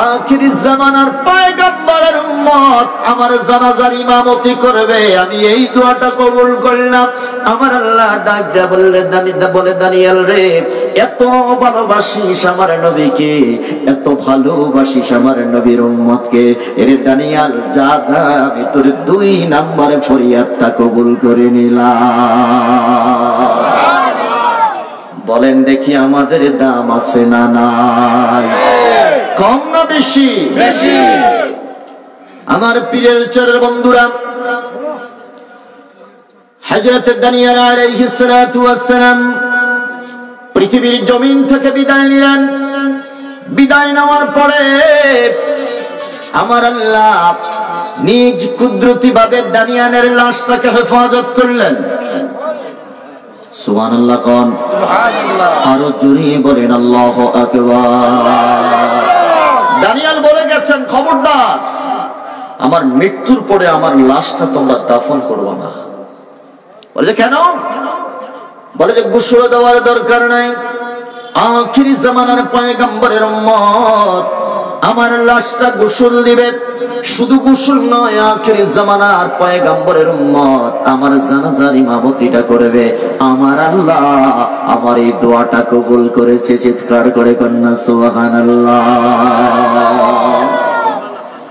আখিরি জামানার পয়গম্বরের উম্মত আমার জানাজার ইমামতি করবে, আমি এই দোয়াটা কবুল করলাম। আমার আল্লাহ ডাক দেয়া বলে, দানিয়েল রে, এত ভালোবাসিস আমার নবীকে, এত ভালোবাসিস আমার নবীর উম্মতকে, এরে দানিয়েল যা যা, আমি তোর 2 নম্বরে ফরিয়াদটা কবুল করে নিলাম। বলেন দেখি আমাদের দাম আছে না নাই? কম না বেশি? বেশি। আমার পীরের চরের বন্ধুরা, হযরত দানিয়েল আলাইহিস সালাতু ওয়াস সালাম পৃথিবীর জমিন থেকে বিদায় নিলেন। বিদায় নেওয়ার পরে আমার আল্লাহ নিজ কুদরতি ভাবে দানিয়ালের লাশটাকে হেফাজত করলেন। সুবহানাল্লাহ কোন সুবহানাল্লাহ, আরো জোরে বলেন আল্লাহু আকবার। দানিয়াল বলে গেছেন, খবরদার আমার মৃত্যুর পরে আমার লাশটা তোমরা দাফন করবে না। বলে যে কেন? বলে যে গোসল দেওয়ার দরকার নাই, আখিরি জামানার পয়গম্বরের উম্মত আমার লাশটা গোসল দিবে। শুধু গোসল নয়, আখিরি জামানার পয়গম্বরের উম্মত আমার জানাজার ইমামতিটা করবে। আমার আল্লাহ আমার এই দোয়াটা কবুল করেছে। চিৎকার করে কন্যা সুবহানাল্লাহ।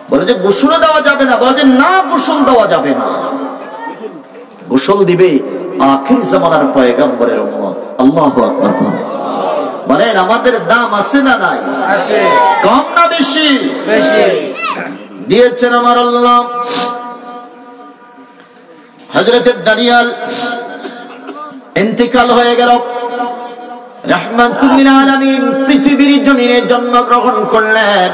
বলে যে গোসল দেওয়া যাবে না, বলে যে না গোসল দেওয়া যাবে না, গোসল দিবে আখির জামানার পয়গম্বরের উম্মত। আল্লাহু আকবার। বলেন আমাদের দাম আছে না নাই? আছে। কম না বেশি? বেশি দিয়েছেন আমার আল্লাহ। হযরত দানিয়াল ইন্তেকাল হয়ে গেল, রাহমাতুল লিল আলামিন পৃথিবীর জমিনে জন্মগ্রহণ করলেন।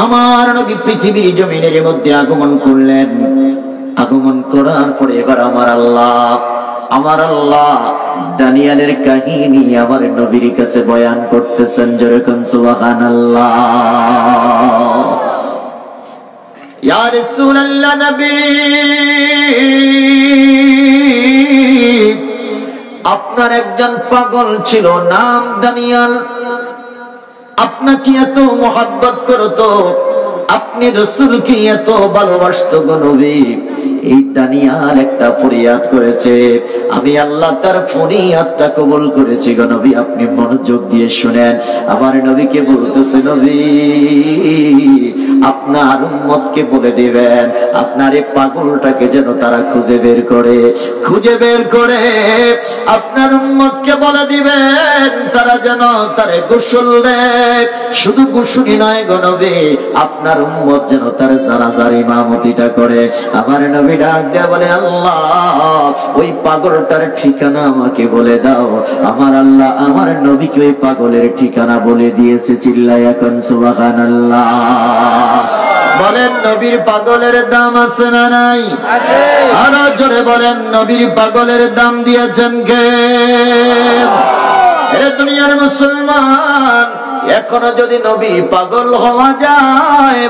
আমার নবী পৃথিবীর জমিনের মধ্যে আগমন করলেন। আগমন করার পরে এবার আমার আল্লাহ দানিয়ালের কাহিনী আমার নবীর কাছে বয়ান করতেছেন। যেরকম সুবহানাল্লাহ। ইয়া রাসূলুল্লাহ, নবী আপনার একজন পাগল ছিল, নাম দানিয়াল। আপনাকে এত মোহাব্বত করতো, আপনি রাসূলকে এত ভালোবাসতো গো নবী। এই দানিয়াল একটা ফরিয়াদ করেছে, আমি আল্লাহ তার ফরিয়াদটা কবুল করেছি গো নবী। আপনি মনোযোগ দিয়ে শুনেন। আমার নবীকে বলতেছে, নবী আপনার উম্মতকে বলে দিবেন আপনার এই পাগলটাকে যেন তারা খুঁজে বের করে আপনার উম্মতকে বলে দিবেন তারা যেন তারে গোসল দেয়। শুধু গোসলই নয় গো নবী, আপনার উম্মত যেন তার জানাজার ইমামতিটা করে। আমার নবী ডাক দেয়া বলে, আল্লাহ ওই পাগলটার ঠিকানা আমাকে বলে দাও। আমার আল্লাহ আমার নবীকে ওই পাগলের ঠিকানা বলে দিয়েছে। চিল্লায়া কোন সুবহানাল্লাহ। বলেন নবীর পাগলের দাম আছে না নাই? আছে। আরো জোরে বলেন নবীর পাগলের দাম দিয়েছেন কে? এ দুনিয়ার মুসলমান, এখনো যদি নবীর পাগল হওয়া যায়,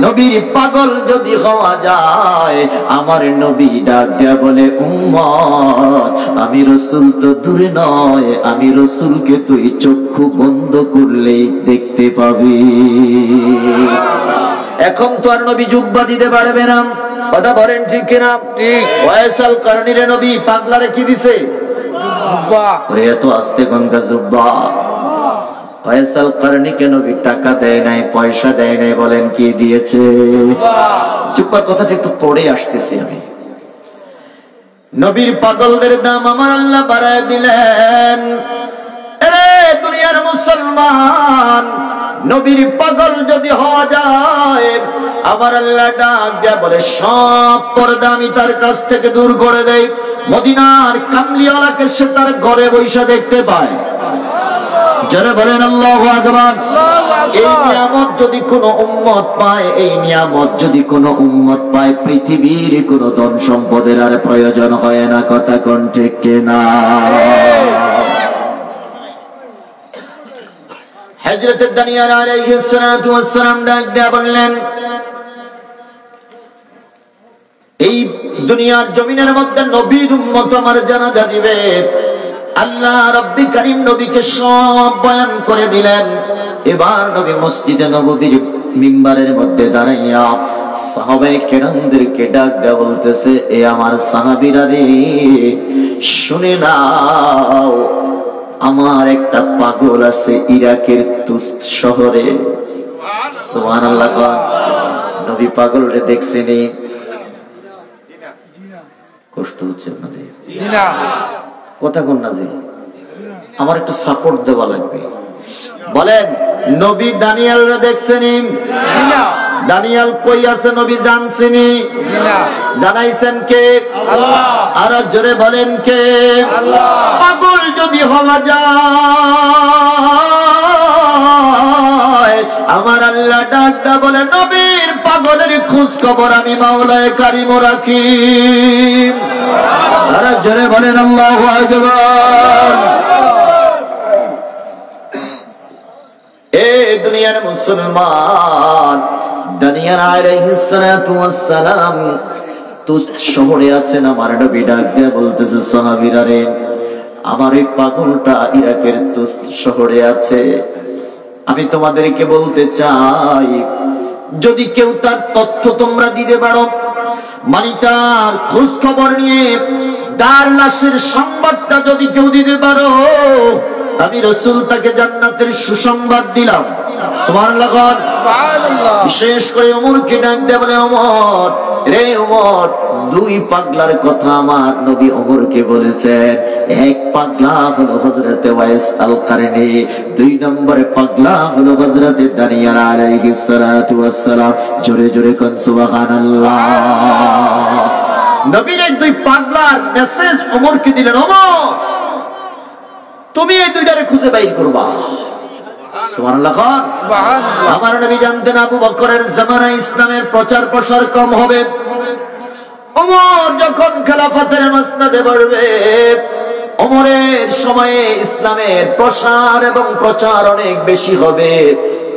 নবীর পাগল যদি হওয়া যায়, আমার নবী ডাক দেয়া বলে, উম্মত আমি রাসূল তো দূরে নয়, আমি রাসূলকে তুই চক্ষু বন্ধ করলেই দেখতে পাবি। এখন তো আর নবী জুব্বা দিতে পারবে না, কথা বলেন ঠিক কিনা? ঠিক। ওয়াইসাল কারণীর নবী পাগলারে কি দিছে? জুব্বা। ওরে এত আস্তে কোনটা জুব্বা? ফয়সাল কারণীকে নবী টাকা দেয় নাই, পয়সা দেয় নাই, বলেন কি দিয়েছে? জুব্বার কথাটা একটু পরে আসতেছি আমি। নবীর পাগলদের দাম আমার আল্লাহ বাড়ায় দিলেন। আরে দুনিয়ার মুসলমান, নবীর পাগল যদি হওয়া যায়, আমার আল্লাহ ডাক দেয়া বলে সব পর্দা আমি তার কাছ থেকে দূর করে দেই। মদিনার কামলিওয়ালাকে সে তার ঘরে বৈশা দেখতে পায়। যারা বলেন আল্লাহু আকবার। এই নিয়ামত যদি কোনো উম্মত পায়, এই নিয়ামত যদি কোনো উম্মত পায়, পৃথিবীর কোনো ধন সম্পদের আর প্রয়োজন হয় না। কথা কোন ঠিক কিনা? হযরত দানিয়াল আলাইহিস সালাতু ওয়াস সালাম ডাক দেয়া বললেন, এই দুনিয়ার জমিনের মধ্যে নবীর উম্মত আমার জানাজা দিবে। আল্লাহ রাব্বি কারীম নবীকে সব বয়ান করে দিলেন। এবার নবী মসজিদে নববীর মিম্বারের মধ্যে দাঁড়াইয়া সাহাবায়ে কেরামদেরকে ডাক দেয়া বলতেছে, এ আমার সাহাবীরা রে, শুনে নাও, আমার একটা পাগল আছে ইরাকের তুস্ত শহরে। সুবহানাল্লাহ। নবী পাগল রে দেখছেনি? কষ্ট হচ্ছে আপনাদের? কথা কোন না যে আমার একটু সাপোর্ট দেওয়া লাগবে। বলেন নবী দানিয়াল রে দেখছেনি? দানিয়াল কই আছে নবী জানছেনি? জানাইছেন কে? আল্লাহ। আর জোরে বলেন কে? আল্লাহ। পাগল যদি হওয়া যায়, আমার আল্লাহ ডাকটা বলে নবীর পাগলের খোঁজ খবর আমি মাওলায়ে কারিম রাখি। আর জোরে বলেন আল্লাহু আকবার। এ দুনিয়ার মুসলমান, দানিয়াল আলাইহিস সালাতু ওয়াস সালাম তুস শহরে আছেন। আমার নবী ডাক দিয়ে বলতেছে সাহাবীরা রে, আমার এই পাগলটা ইরাকের তুস শহরে আছে। আমি তোমাদেরকে বলতে চাই, যদি কেউ তার তথ্য তোমরা দিতে পারো, মানে তার খোঁজ খবর নিয়ে তার লাশের সংবাদটা যদি কেউ দিতে পারো, আমি রাসূল তাকে জান্নাতের সুসংবাদ দিলাম। সুবহানাল্লাহ। বিশেষ করে ওমরকে ডাক দিয়ে বলে, ওমর রে ওমর, দুই পাগলার কথা আমার নবী ওমরকে বলেছেন। এক পাগলা হলো হযরতে ওয়াইস আল কারনী, দুই নম্বরে পাগলা হলো হযরতে দানিয়াল আলাইহিস সালাতু ওয়াস সালাম। জোরে জোরে কোন সুবহানাল্লাহ। নবীর এই দুই পাগলার মেসেজ ওমরকে দিলেন, ওমর তুমি এই দুইটারে খুঁজে বাইর করবা। সুবহানাল্লাহ। আমার নবী জানতেন আবু বকরের জামানায় ইসলামের প্রচার প্রসার কম হবে। ওমর যখন খেলাফতের মসনদে বসবে, ওমরের সময়ে ইসলামের প্রসার এবং প্রচার অনেক বেশি হবে।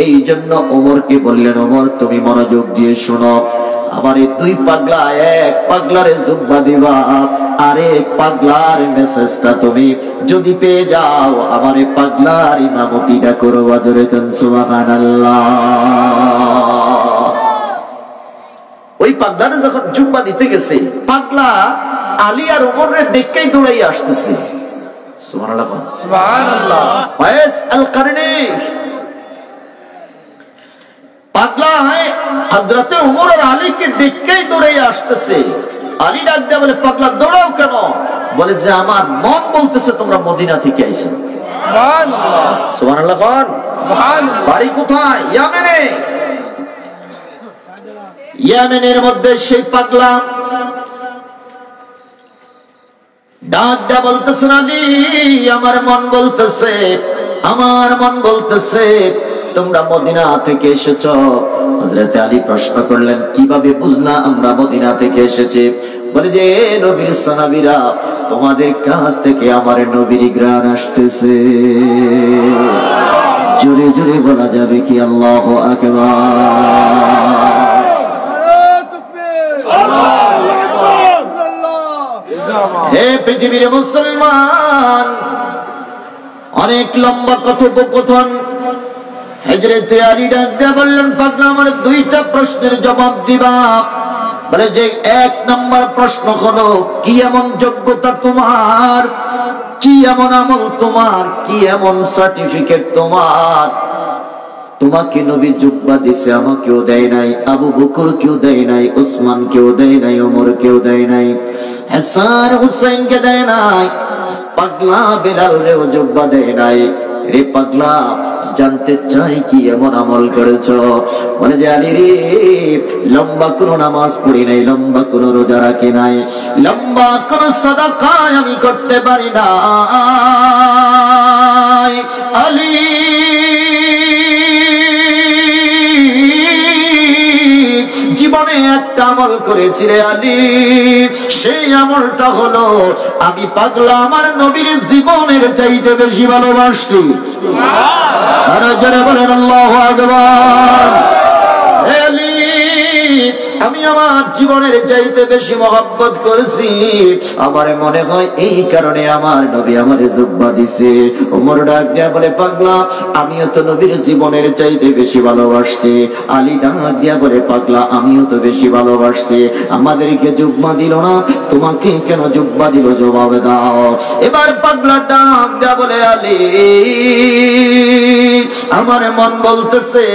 এই জন্য ওমরকে বললেন, ওমর তুমি মনোযোগ দিয়ে শোনো, আমার এই দুই পাগলা, এক পাগলারে জুব্বা দিবা, আর এক পাগলার মেসেজটা তুমি যদি পেয়ে যাও, আমার এই পাগলার ইমামতিটা করবা। জোরে কোন সুবহানাল্লাহ। ওই পাগলারে যখন জুব্বা দিতে গেছে, পাগলা আলী আর ওমরের দেখেই দৌড়াই আসতেছে। সুবহানাল্লাহ সুবহানাল্লাহ। ওয়াইস আল কারনী পাগলা হযরতে ওমর আর আলীকে দেখেই দৌড়াই আসতেছে। আলী ডাক দিয়ে বলে, পাগলা দৌড়াও কেন? বলে যে আমার মন বলতেছে তোমরা মদিনা থেকে আইছো। সুবহানাল্লাহ সুবহানাল্লাহ। সুবহানাল্লাহ। বাড়ি কোথায়? ইয়েমেনে। ইয়েমেনের মধ্যে সেই পাগলা ডাক দিয়া বলতেছে, আলী আমার মন বলতেছে, আমার মন বলতেছে তোমরা মদিনা থেকে এসেছো। হযরতে আলী প্রশ্ন করলেন, কিভাবে বুঝলা আমরা মদিনা থেকে এসেছি? বলে যে নবীর সাহাবীরা, তোমাদের কাছ থেকে আমার নবীর ঘ্রাণ আসতেছে। জোরে জোরে বলা যাবে কি আল্লাহু আকবার। হে পৃথিবীর মুসলমান, অনেক লম্বা কথোপকথন। হযরতে আলী ডাক দিয়ে বললেন, পাগলা আমার দুইটা প্রশ্নের জবাব দিবা। বলে যে এক নম্বর প্রশ্ন হলো, কি এমন যোগ্যতা তোমার, কি এমন আমল তোমার, কি এমন সার্টিফিকেট তোমার, তোমাকে নবী জুব্বা দিছে, আমাকেও দেয় নাই, আবু বকর কেউ দেয় নাই, ওসমান কেউ দেয় নাই, ওমর কেউ দেয় নাই, হাসান হুসাইন কে দেয় নাই, পাগলা বেলাল রেও জুব্বা দেয় নাই। রে পাগলা, জানতে চাই কি এমন আমল করেছো? বলে যে আলী রে, লম্বা কোনো নামাজ পড়ি নাই, লম্বা কোনো রোজা রাখি নাই, লম্বা কোনো সাদাকা আমি করতে পারি না। আলী জীবনে একটা আমল করেছি রে আলী, সেই আমলটা হলো আমি পাগলা আমার নবীর জীবনের চাইতে বেশি ভালোবাসি। আর যারা বলেন আল্লাহু আকবার। আলী আমি আমার জীবনের চাইতে বেশি মহব্বত করেছি। আমার মনে হয় এই কারণে আমার নবী আমার জুব্বা দিছে। ওমর ডাক দিয়া বলে, পাগলা আমিও তো নবীর জীবনের চাইতে বেশি ভালোবাসছি। আলী ডাক দিয়া বলে, পাগলা আমিও তো বেশি ভালোবাসছি। আমাদেরকে জুব্বা দিল না, তোমাকে কেন জুব্বা দিল? জবাব দাও। এবার পাগলা ডাক দিয়া বলে, আলী আমার মন বলতেছে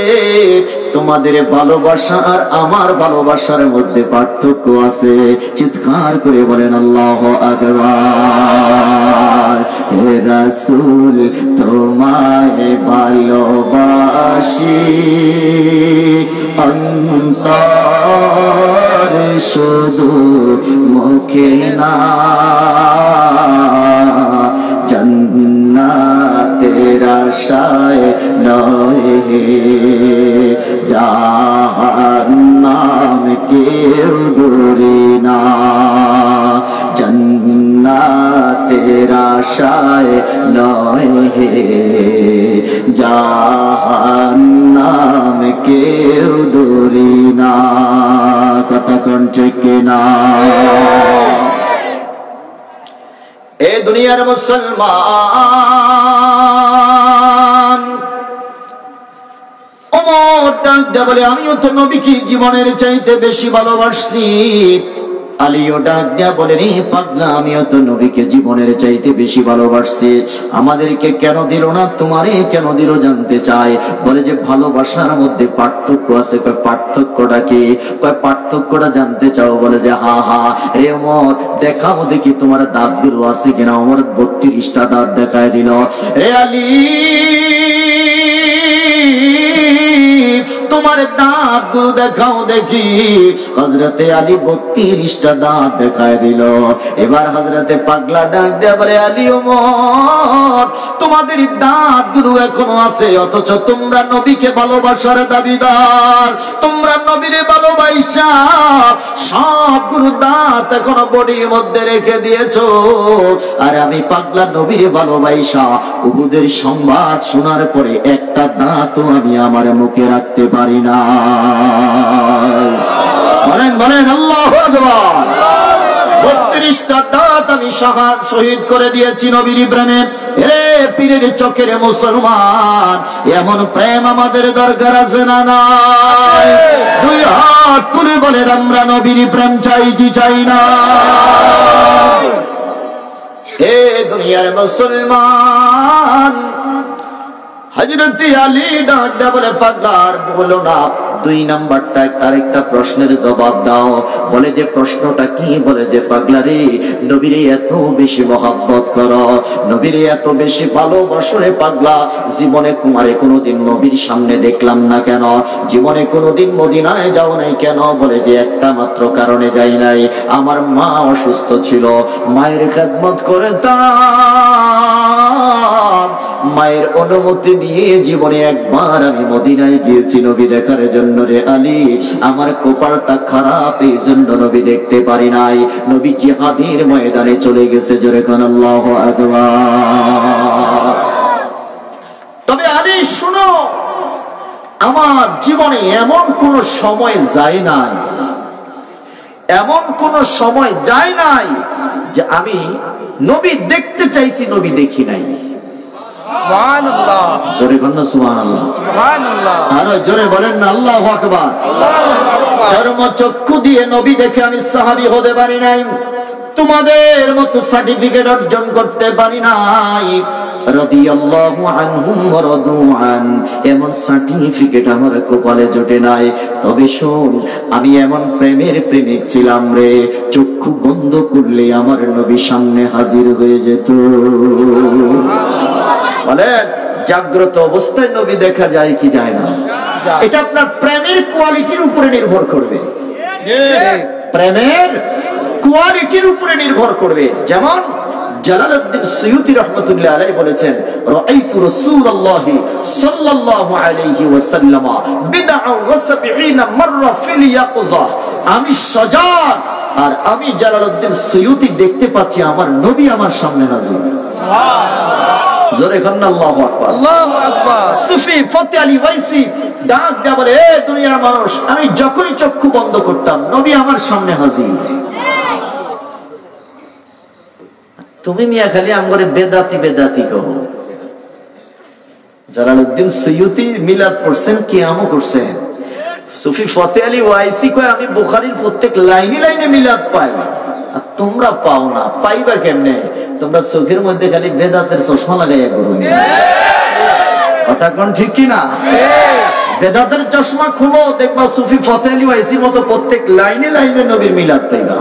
তোমাদের ভালোবাসা আর আমার ভালোবাসার মধ্যে পার্থক্য আছে। চিৎকার করে বলেন আল্লাহু আকবার। হে রাসূল তোমায় ভালোবাসি, অন্তরে শুধু মুখে না, জান্নাতের আশায় নয় জাহান্নাম কেউ ডরে না জান্নাতের আশায় নয় জাহান্নাম কেউ ডরে না কথা কোন ঠিক না এ দুনিয়ার মুসলমান ওমর ডাক দিয়ে বলে আমিও তো নবীকে জীবনের চাইতে বেশি ভালোবাসি আলীও ডাক দিয়া বলে রে পাগলা আমিও তো নবীকে জীবনের চাইতে বেশি ভালোবাসছি আমাদেরকে কেন দিল না তোমারে কেন দিল জানতে চাই বলে যে ভালোবাসার মধ্যে পার্থক্য আছে পার্থক্যটা কি পার্থক্যটা জানতে চাও বলে যে হা হা রে ওমর দেখাও দেখি তোমার দাঁতগুলো আছে কিনা ওমর 32টা দাঁত দেখায় দিল রে আলী তোমার দাঁতগুলো দেখাও দেখি হযরতে আলী 32টা দাঁত দেখায় দিল এবার হযরতে পাগলা ডাক দিয়ে বলে আলী ওমর তোমাদের দাঁতগুলো এখনো আছে অথচ তোমরা নবীকে ভালোবাসার দাবিদার তোমরা নবীরে ভালোবাসা সবগুলো দাঁত এখনো বডির মধ্যে রেখে দিয়েছো আর আমি পাগলা নবীরে ভালোবাসা উহুদের সংবাদ শোনার পরে একটা দাঁতও আমি আমার মুখে রাখতে পারি না বলেন বলেন আল্লাহু আকবার 32টা দাঁত আমি শহীদ করে দিয়েছি নবীর প্রেমে রে পীরের চোখের মুসলমান এমন প্রেম আমাদের দরকার আছে না নাই দুই হাত তুলে বলেন আমরা নবীর প্রেম চাই কি চাই না হে দুনিয়ার মুসলমান হযরত আলী ডাক বলে পাগলার বলো না 2 নাম্বারটা আরেকটা প্রশ্নের জবাব দাও বলে যে প্রশ্নটা কি বলে যে পাগলা রে নবীরে এত বেশি মহব্বত করো নবীরে এত বেশি ভালোবাসো রে পাগলা জীবনে কুমারে কোনোদিন নবীর সামনে দেখলাম না কেন জীবনে কোনোদিন মদিনায় যাও নাই কেন বলে যে একটা মাত্র কারণে যাই নাই আমার মা অসুস্থ ছিল মায়ের খেদমত করে মায়ের অনুমতি নিয়ে জীবনে একবার আমি মদিনায় গিয়েছি নবী দেখার জন্য রে আলী আমার কপালটা খারাপ এই জন্য নবী দেখতে পারি নাই নবী জিহাদের ময়দানে চলে গেছে জোরে কোন আল্লাহু আকবার তবে আলী শুনো আমার জীবনে এমন কোন সময় যায় নাই এমন কোন সময় যায় নাই যে আমি নবী দেখতে চাইছি নবী দেখি নাই সুবহানাল্লাহ জোরে বলেন না সুবহানাল্লাহ সুবহানাল্লাহ আর জোরে বলেন না আল্লাহু আকবার আল্লাহু আকবার চর্মচক্ষু দিয়ে নবী দেখে আমি সাহাবী হতে পারি নাই তোমাদের মতো সার্টিফিকেট অর্জন করতে পারি নাই রাদিয়াল্লাহু আনহুম ওয়া রাদু আন এমন সার্টিফিকেট আমার কপালে জোটে নাই তবে শোন আমি এমন প্রেমের প্রেমিক ছিলাম রে চক্ষু বন্ধ করলে আমার নবী সামনে হাজির হয়ে যেত বলে জাগ্রত অবস্থায় নবী দেখা যায় কি যায় না এটা আপনার প্রেমের কোয়ালিটির উপরে নির্ভর করবে প্রেমের কোয়ালিটির উপরে নির্ভর করবে যেমন জালালউদ্দিন সুয়ুতী রাহমাতুল্লাহ আলাইহি বলেছেন রাআইতু রাসূলুল্লাহি সাল্লাল্লাহু আলাইহি ওয়াসাল্লাম বিদআ ওয়া 70 মাররা ফিল ইয়াকযা আমি সজাগ আর আমি জালালউদ্দিন সুয়ুতী দেখতে পাচ্ছি আমার নবী আমার সামনে হাজির সুবহানাল্লাহ জোরে বলেন আল্লাহু আকবার আল্লাহু আকবার সুফি ফতে আলী ওয়াইসি ডাক দেয়া বলে এ দুনিয়ার মানুষ আমি যখনই চক্ষু বন্ধ করতাম নবী আমার সামনে হাজির তুমি মিয়া খালি আমগরে বেদাতি বেদাতি কহো জালালউদ্দিন সুয়ুতী মিলাদ পড়ছেন কিয়ামও করছেন সুফি ফতে আলী ওয়াইসি কয় আমি বুখারীর প্রত্যেক লাইনে লাইনে মিলাদ পাই আর তোমরা পাও না পাইবা কেমনে তোমরা চোখের মধ্যে খালি বেদাতের চশমা লাগাইয়া করো কথা কোন ঠিক কি না বেদাতের চশমা খুলো দেখবা সুফি ফতে আলী ওয়াইসির মতো প্রত্যেক লাইনে লাইনে নবীর মিলাদ পাইবা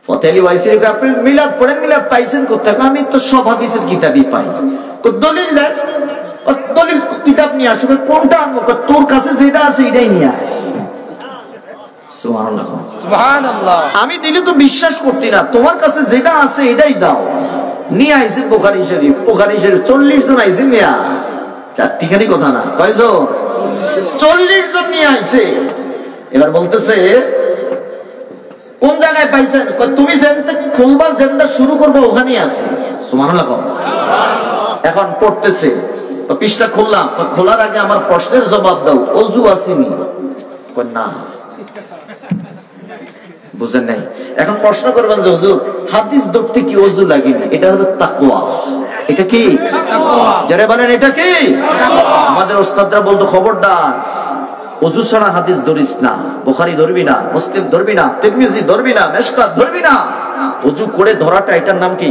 ফতে আলী ওয়াইসির আপনি মিলাদ পড়েন মিলাদ পাইছেন কোথায় আমি তো সব হাদিসের কিতাবই পাই তো দলিল দেন দলিল কিতাব নিয়ে আসবে কোনটা আনবো তোর কাছে যেটা আছে এটাই নিয়ে আয় সুবহানাল্লাহ সুবহানাল্লাহ আমি দিলে তো বিশ্বাস করতি না তোমার কাছে যেটা আছে এটাই দাও নিয়ে আইছে বুখারী শরীফ 40 জন আইছে মিয়া, চারটিখানি কথা না, কয়জন? 40 জন নিয়ে আইছে। এবার বলতেছে কোন জায়গায় পাইছেন? তুমি যেনতে খুলবার যেনটা শুরু করবো ওখানেই আছে। সুবহানাল্লাহ। এখন পড়তেছে, পৃষ্ঠা খুললাম, খোলার আগে আমার প্রশ্নের জবাব দাও, অজু আসেনি? না, বুঝেন নাই। এখন প্রশ্ন করবেন যে হুজুর হাদিস ধরতে কি অজু লাগেনি? এটা হলো তাকওয়া। এটা কি? যারা বলেন এটা কি? আমাদের ওস্তাদরা বলতো খবরদার অজু ছাড়া হাদিস ধরিস না, বুখারী ধরবি না, মুসলিম ধরবি না, তিরমিজি ধরবি না, মিশকাত ধরবি না। অজু করে ধরাটা এটার নাম কি?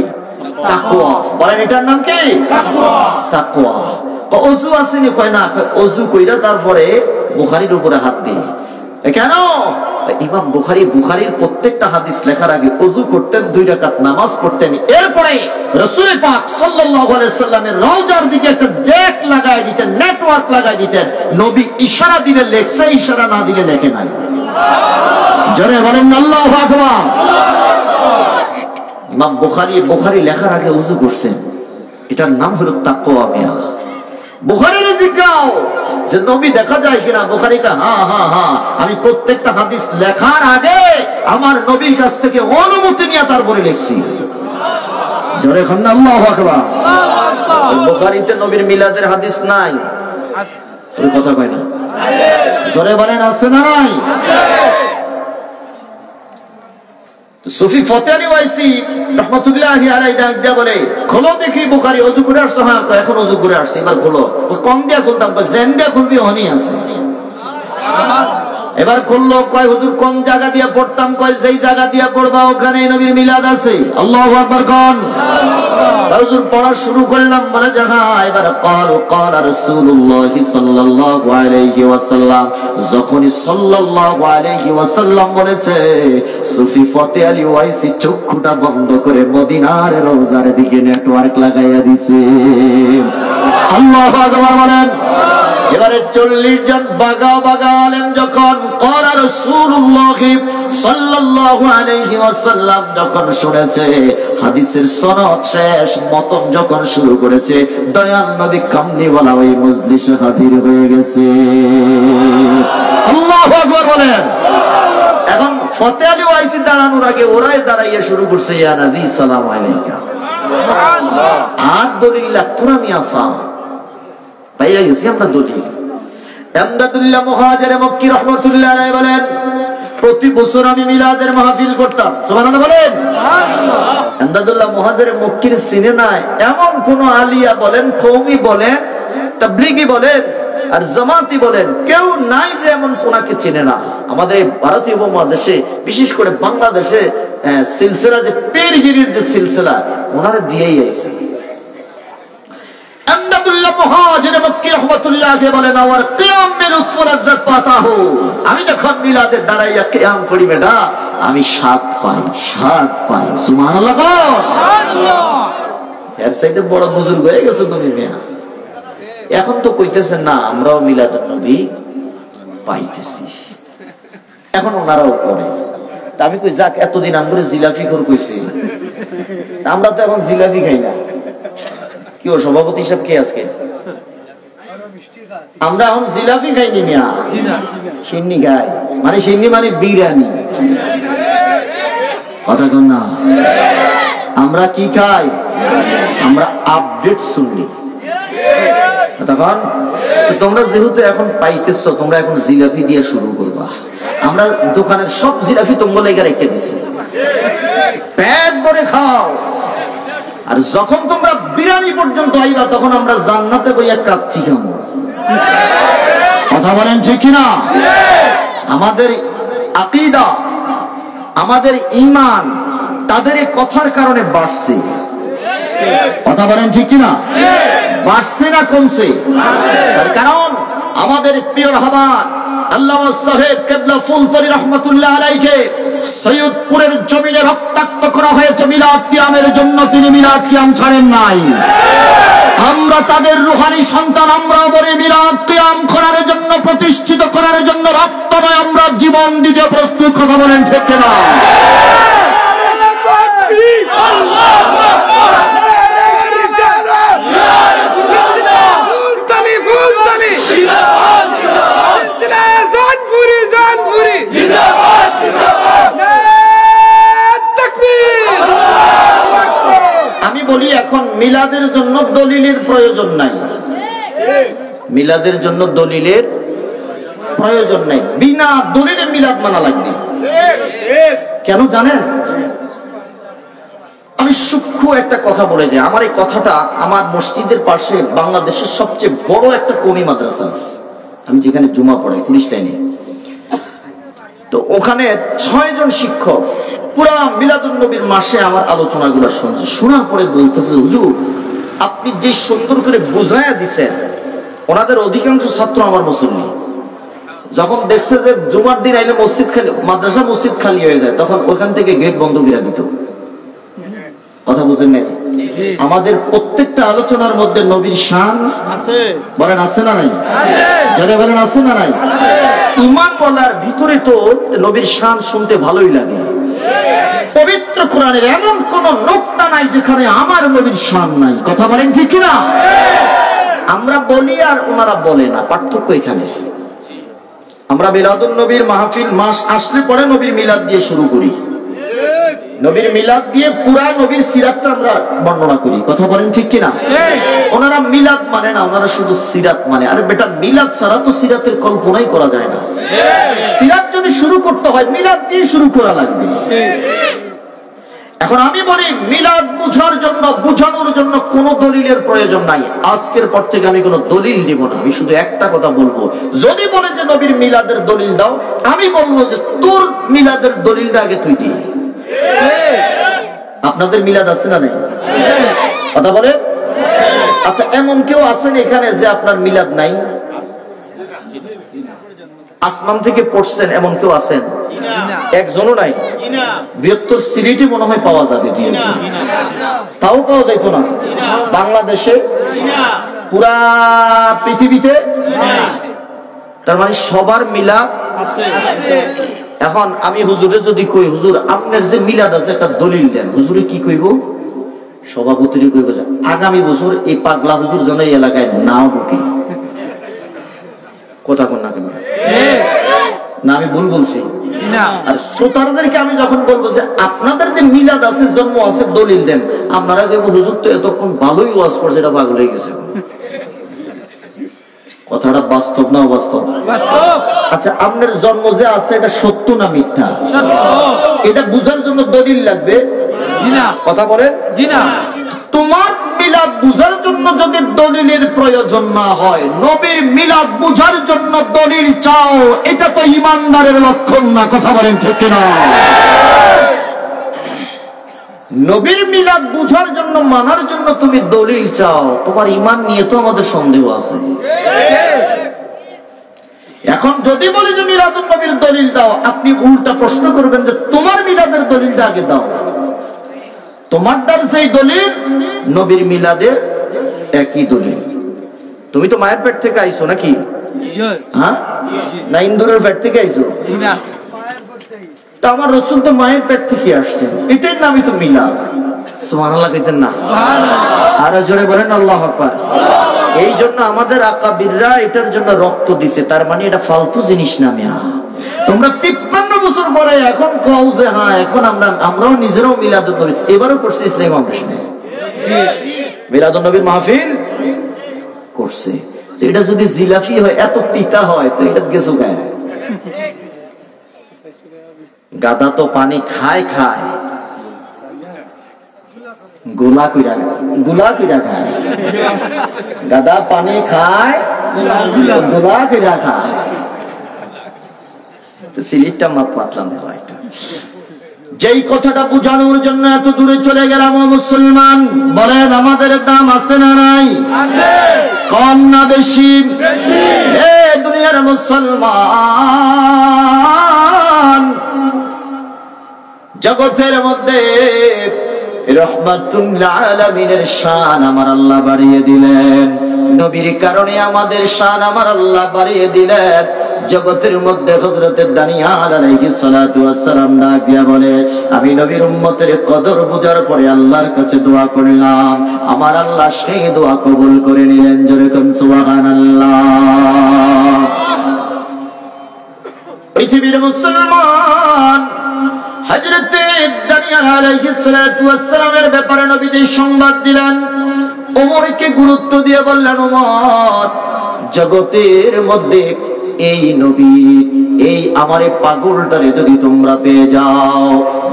তাকওয়া। বলেন এটার নাম কি? তাকওয়া। অজু আসেনি কয় না, অজু কইরা তারপরে বুখারীর উপরে হাত দিয়ে। কেন? ইমাম বুখারীর প্রত্যেকটা হাদিস লেখার আগে ওযু করতেন, 2 রাকাত নামাজ পড়তেন, এরপরে রাসূল পাক সাল্লাল্লাহু আলাইহি সাল্লামের রওজার দিকে একটা জ্যাক লাগায় দিতেন, নেটওয়ার্ক লাগায় দিতেন। নবী ইশারা দিলে লেখছে, ইশারা না দিলে লেখে নাই। জোরে বলেন আল্লাহু আকবার। ইমাম বুখারী লেখার আগে ওযু করছেন, এটার নাম হলো তাকওয়া। মিয়া বুখারীর জিজ্ঞাও যে নবী দেখা যায় কিনা? বুখারী কা হ্যাঁ, আমি প্রত্যেকটা হাদিস লেখার আগে আমার নবীর কাছ থেকে অনুমতি নিয়ে তারপরে লিখছি। জোরে খান আল্লাহু আকবার। বুখারীতে নবীর মিলাদের হাদিস নাই, ওই কথা কয় না, জোরে বলেন আছে না নাই? সুফি ফতে আলী ওয়াইসি রাহমাতুল্লাহি আলাইহি ডাক বলে, খোলো দেখি বুখারী। ওযু করে আসছো? হ্যাঁ। এখন ওযু করে আসছি, এবার খোলো। কম দিয়া খুলতাম, জেন দিয়া খুলবি, হনি আছে। এবার খুললো, কয় হুজুর কোন জায়গা দিয়ে পড়তাম? কয় যেই জায়গা দিয়ে পড়বা ওখানে নবীর মিলাদ আছে। আল্লাহু আকবার কোন। হুজুর পড়া শুরু করলাম, বলে জানা। এবার ক্বালা রাসূলুল্লাহ সাল্লাল্লাহু আলাইহি ওয়াসাল্লাম, যখনই সাল্লাল্লাহু আলাইহি ওয়াসাল্লাম বলেছে, সুফি ফতে আলী ওয়াইসি চক্ষুটা বন্ধ করে মদিনার রওজার দিকে নেটওয়ার্ক লাগাইয়া দিছে। আল্লাহু আকবার বলেন। এবারে 40 জন বাগা আলেম যখন ক্বালা রাসূলুল্লাহ সাল্লাল্লাহু আলাইহি ওয়াসাল্লাম যখন শুনেছে, হাদিসের সনদ শেষ, মতন যখন শুরু করেছে, দয়াল নবী কামলিওয়ালা ওই মজলিসে হাজির হয়ে গেছে। আল্লাহু আকবার বলেন। এখন ফতে আলী ওয়াইসি দাঁড়ানোর আগে ওরাই দাঁড়াইয়া শুরু করছে, ইয়া নবী সালাম আলাইকা। সুবহানাল্লাহ। আর দলিল তোরা মি আসা পাইয়া গেছি আমরা দলিল। এমদাদুল্লাহ মুহাজিরে মক্কি রাহমাতুল্লাহ আলাইহি বলেন, প্রতি বছর আমি মিলাদের মাহফিল করতাম। সুবহানাল্লাহ বলেন। সুবহানাল্লাহ। এমদাদুল্লাহ মুহাজিরে মক্কির সিনে নাই এমন কোন আলিয়া বলেন, কওমি বলেন, তাবলীগী বলেন, আর জামাতি বলেন, কেউ নাই যে এমন কোনাকে চেনে না। আমাদের এই ভারতীয় উপমহাদেশে, বিশেষ করে বাংলাদেশে সিলসিলা যে পীরগিরির যে সিলসিলা, ওনারে দিয়েই আইছে। এমদাদুল্লাহ মুহাজিরে মক্কি রাহমাতুল্লাহ আলাইহি বলেন, আমার কিয়াম মে লুৎফ লাজ্জাত পাতা হো। আমি যখন মিলাদে দাঁড়াইয়া কিয়াম করি বেটা, আমি স্বাদ পাই। সুবহানাল্লাহ। সুবহানাল্লাহ। এর সাইডে বড় বুজুর্গ হয়ে গেছে তুমি মিয়া। এখন তো কইতেছেন না আমরাও মিলাদুন নবী পাইতেছি, এখন ওনারাও করে। আমি কই যাক, এতদিন আমরা জিলাপি খোর কইছি, আমরা তো এখন জিলাপি খাই না। কি ও সভাপতি সাহেব কে আজকে? আমরা এখন জিলাপি খাইনি মিয়া, সিন্নি খাই। মানে সিন্নি মানে বিরিয়ানি, কথা কন না। আমরা কি খাই? আমরা আপডেট শুনি। তখন তোমরা যেহেতু এখন পাইতেছ, তোমরা এখন জিলাপি দিয়ে শুরু করবা। আমরা দোকানের সব জিলাপি তোমরা লেগে রেখে দিছি, পেট ভরে খাও। আর যখন তোমরা বিরিয়ানি পর্যন্ত আইবা, তখন আমরা জান্নাতে বইয়া কাচ্চি খাবো। কথা বলেন ঠিক কিনা? আমাদের আকীদা, আমাদের ঈমান তাদের এই কথার কারণে বাড়ছে। কথা বলেন ঠিক কিনা? বাড়ছে না কমছে? তার কারণ আমাদের প্রিয় রাহবার আল্লামা সাহেব কিবলা ফুলতরি রাহমাতুল্লাহ আলাইহি সৈয়দপুরের জমিনে রক্তাক্ত করা হয়েছে মিলাদ কিয়ামের জন্য। তিনি মিলাদ কিয়াম ছাড়েন নাই। আমরা তাদের রূহানি সন্তান, আমরা বলি মিলাদ কিয়াম করার জন্য, প্রতিষ্ঠিত করার জন্য রক্ত নয়, আমরা জীবন দিতে প্রস্তুত। কথা বলেন ঠিক কিনা? জন্য দলিলের প্রয়োজন নাই, মিলাদের জন্য দলিলের প্রয়োজন নাই, বিনা দলিলে মিলাদ মানা লাগবে। কেন জানেন? আমি সূক্ষ্ম একটা কথা বলে যাই। আমার এই কথাটা আমার মসজিদের পাশে বাংলাদেশের সবচেয়ে বড় একটা কমি মাদ্রাসা আছে, আমি যেখানে জুমা পড়াই পুলিশ লাইনে। তো ওখানে 6 জন শিক্ষক পুরা মিলাদুন নবীর মাসে আমার আলোচনাগুলো শুনছে। শোনার পরে বলতেছে, হুজুর আপনি যে সুন্দর করে বুঝাইয়া দিছেন, ওনাদের অধিকাংশ ছাত্র আমার মুসল্লি। যখন দেখছে যে জুমার দিন আইলে মসজিদ খালি, মাদ্রাসা মসজিদ খালি হয়ে যায়, তখন ওখান থেকে গেট বন্ধ করে দিত। কথা বুঝেন নাই? আমাদের প্রত্যেকটা আলোচনার মধ্যে নবীর শান আছে, বলেন আছে না নাই? যারা বলেন আছে না নাই? ঈমান বলার ভিতরে তো নবীর শান শুনতে ভালোই লাগে। পবিত্র কোরআনের এমন কোন নোক্তা নাই যেখানে আমার নবীর শান নাই। কথা বলেন ঠিক কিনা? আমরা বলি আর ওনারা বলে না, পার্থক্য এখানে। আমরা মিলাদুন নবীর মাহফিল মাস আসলে পরে নবীর মিলাদ দিয়ে শুরু করি, নবীর মিলাদ দিয়ে পুরা নবীর সিরাতটা আমরা বর্ণনা করি। কথা বলেন ঠিক কিনা? ওনারা মিলাদ মানে না, ওনারা শুধু সিরাত মানে। আরে বেটা, মিলাদ ছাড়া তো সিরাতের কল্পনাই করা যায় না। সিরাত যদি শুরু করতে হয় মিলাদ দিয়ে শুরু করা লাগবে। এখন আমি বলি, মিলাদ বুঝার জন্য, বুঝানোর জন্য কোন দলিলের প্রয়োজন নাই। আজকের পর থেকে আমি কোন দলিল দিব না। আমি শুধু একটা কথা বলবো, যদি বলে যে নবীর মিলাদের দলিল দাও, আমি বলবো যে তোর মিলাদের দলিলটা আগে তুই দি। আপনাদের মিলাদ আছে না নেই? কথা বলে। আচ্ছা, এমন কেউ আছেন এখানে যে আপনার মিলাদ নাই? আসমান থেকে পড়ছেন এমন কেউ আছেন? একজনও নাই। বৃহত্তর সিলেটে মনে হয় পাওয়া যাবে, তাও পাওয়া যাইতো না বাংলাদেশে, পুরা পৃথিবীতে। তার মানে সবার মিলাদ আছে। এখন আমি হুজুরে যদি কই, হুজুর আপনার যে মিলাদ আছে একটা দলিল দেন, হুজুরে কি কইব? সভাপতিরে কইব যে আগামী বছর এই পাগলা হুজুর যেন এই এলাকায় নাও ঢুকে। কথা কোন না কেন? না আমি ভুল বলছি? আর শ্রোতাদেরকে আমি যখন বলবো যে আপনাদের যে মিলাদ আছে, জন্ম আছে, দলিল দেন, আপনারা কইব হুজুর তো এতক্ষণ ভালোই ওয়াজ করছে, এটা পাগল হয়ে গেছে। কথাটা বাস্তব না অবাস্তব? আচ্ছা, আপনার জন্ম যে আছে এটা সত্য না মিথ্যা? এটা বুঝার জন্য দলিল লাগবে। কথা বলে। তোমার মিলাদ বুঝার জন্য যদি দলিলের প্রয়োজন না হয়, নবীর মিলাদ বুঝার জন্য দলিল চাও, এটা তো ইমানদারের লক্ষণ না। কথা বলেন ঠিক না? নবীর মিলাদ বুঝার জন্য, মানার জন্য তুমি দলিল চাও, তোমার ঈমান নিয়ে তো আমাদের সন্দেহ আছে। এখন যদি বলি যে মিলাদুন নবীর দলিল দাও, আপনি উল্টা প্রশ্ন করবেন যে তোমার মিলাদের দলিলটা আগে দাও। তোমারটার সেই দলিল নবীর মিলাদের একই দলিল। তুমি তো মায়ের পেট থেকে আইছো নাকি? হ্যাঁ, না ইন্দুরের পেট থেকে আইছো? আমার রাসূল তো মায়ের পেট থেকে আসছেন, এটার নামই তো মিলাদ। সুবহানাল্লাহ কইতেন না? আরো জোরে বলেন আল্লাহু আকবার। এই জন্য আমাদের আকাবিররা এটার জন্য রক্ত দিছে, তার মানে এটা ফালতু জিনিস না। মিয়া তোমরা 53 বছর পরে এখন কও যে হ্যাঁ এখন আমরাও নিজেরাও মিলাদুন নবী, এবারও করছে ইসলামী ফাউন্ডেশনে মিলাদুন নবীর মাহফিল করছে। তো এটা যদি জিলাফি হয়, এত তিতা হয়, তো এটা গেছো গায়ে। গাদা তো পানি খায় খায়, গোলা কইরা খায়। গাদা পানি খায়, গোলা কইরা খায়। সিলিটটা মাত মাতলাম না ভাই। যেই কথাটা বুঝানোর জন্য এত দূরে চলে গেলাম, ও মুসলমান বলেন আমাদের দাম আছে না নাই? আছে। কম না বেশি? এ দুনিয়ার মুসলমান, জগতের মধ্যে রহমাতুল আলামিনের শান আমার আল্লাহ বাড়িয়ে দিলেন। নবীর কারণে আমাদের শান আমার আল্লাহ বাড়িয়ে দিলেন। জগতের মধ্যে হযরতে দানিয়াল আলাইহিস সালাতু ওয়াস সালাম ডাক দিয়া বলে, আমি নবীর উম্মতের কদর বুঝার পরে আল্লাহর কাছে দোয়া করলাম, আমার আল্লাহ সেই দোয়া কবুল করে নিলেন। জোরে কোন সুবহানাল্লাহ। পৃথিবীর মুসলমান, হযরতে দানিয়াল আলাইহিস সালাতু ওয়াস সালামের ব্যাপারে নবী যে সংবাদ দিলেন, ওমরকে গুরুত্ব দিয়ে বললেন, ওমর, জগতের মধ্যে এই নবী, এই আমার পাগলটারে যদি তোমরা পেয়ে যাও,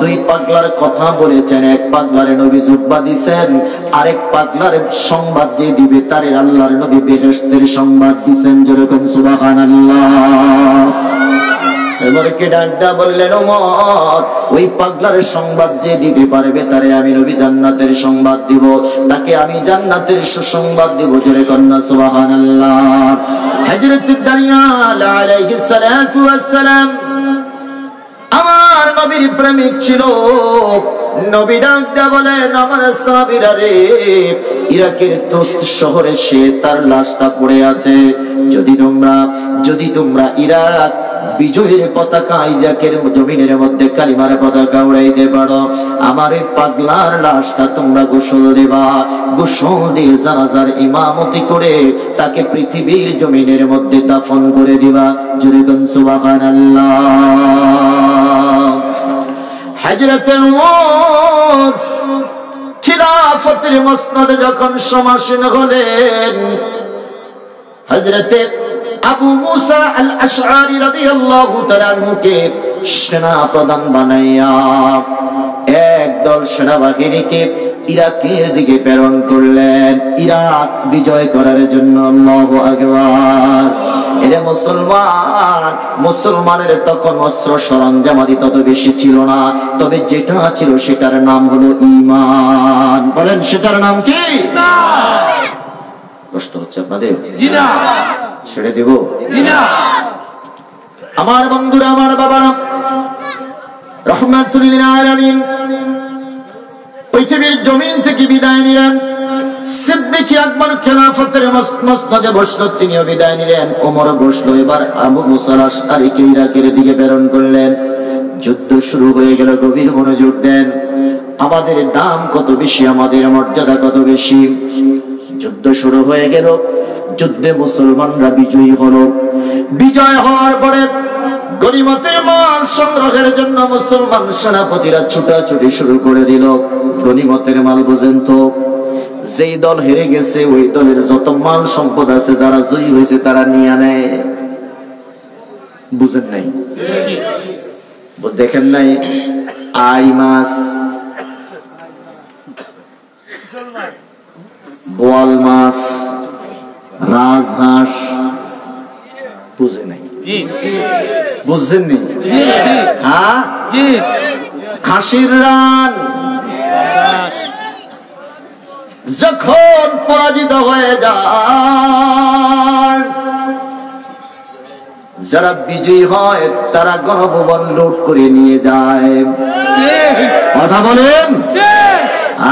দুই পাগলার কথা বলেছেন, এক পাগলারে নবী জুব্বা দিছেন, আরেক পাগলার সংবাদ যে দিবে তারে আল্লাহর নবী বেহেশতের সংবাদ দিছেন। যেরকম সুবহানাল্লাহ। এবারকে ডাকদা বললেন, ওমর, ওই পাগলার সংবাদ যে দিতে পারবে তারে আমি নবী জান্নাতের সংবাদ দিব, তাকে আমি জান্নাতের সুসংবাদ দিব। জোরে কন্যা সুবহানাল্লাহ। হযরত দানিয়াল আলাইহিস সালাতু ওয়াস সালাম আমার নবীর প্রেমিক ছিল। নবী ডাকদা বলেন, আমার সাহাবীরা রে, ইরাকের তোস্ত শহরে সে তার লাশটা পড়ে আছে, যদি তোমরা ইরাক বিজয়ের পতাকা, ইরাকের জমিনের মধ্যে কালিমার পতাকা উড়াইতে পারো, আমার এই পাগলার লাশটা তোমরা গোসল দেবা, গোসল দিয়ে জানাজার ইমামতি করে তাকে পৃথিবীর জমিনের মধ্যে দাফন করে দিবা। জোরে বলুন সুবহানাল্লাহ। হযরতে ওমর খিলাফতের মসনদে যখন সমাসীন হলেন, হযরতে আবু মুসা আল আশআরী রাদিয়াল্লাহু তাআলা আনহুকে সেনা প্রধান বানাইয়া একদল সেনাবাহিনীকে ইরাকের দিকে প্রেরণ করলেন, ইরাক বিজয় করার জন্য। আল্লাহু আকবার। এরে মুসলমানের তখন অস্ত্র সরঞ্জাম আদি তত বেশি ছিল না, তবে যেটা ছিল সেটার নাম হলো ঈমান। বলেন, সেটার নাম কি? কষ্ট হচ্ছে আপনাদের? জি না। ছেড়ে দেব? জি না। আমার বন্ধুরা, আমার বাবারা, রাহমাতুল লিল আলামিন পৃথিবীর জমিন থেকে বিদায় নিলেন। সিদ্দিক আকবর খেলাফতের মসনদে বসলো, তিনিও বিদায় নিলেন। ওমর বসলো। এবার আবু মুসা আল আশআরীকে ইরাকের দিকে প্রেরণ করলেন। যুদ্ধ শুরু হয়ে গেল। গভীর মনোযোগ দেন। আমাদের দাম কত বেশি, আমাদের মর্যাদা কত বেশি। যুদ্ধ শুরু হয়ে গেল। যুদ্ধে মুসলমানরা বিজয়ী হলো। বিজয় হওয়ার পরে গনিমতের মাল সংগ্রহের জন্য মুসলমান সেনাপতিরা ছুটাছুটি শুরু করে দিল। গনিমতের মাল বুঝেন তো, যেই দল হেরে গেছে ওই দলের যত মাল সম্পদ আছে, যারা জয়ী হয়েছে তারা নিয়ে নেয়। বুঝেন নাই? দেখেন নাই? আই মাছ, বোয়াল মাছ, রাজহাঁস, বুঝে নাই? বুঝছেননি? হ্যাঁ, খাসির রান যখন পরাজিত হয়ে যায়, যারা বিজয়ী হয় তারা গণভবন লুট করে নিয়ে যায়। কথা বলেন?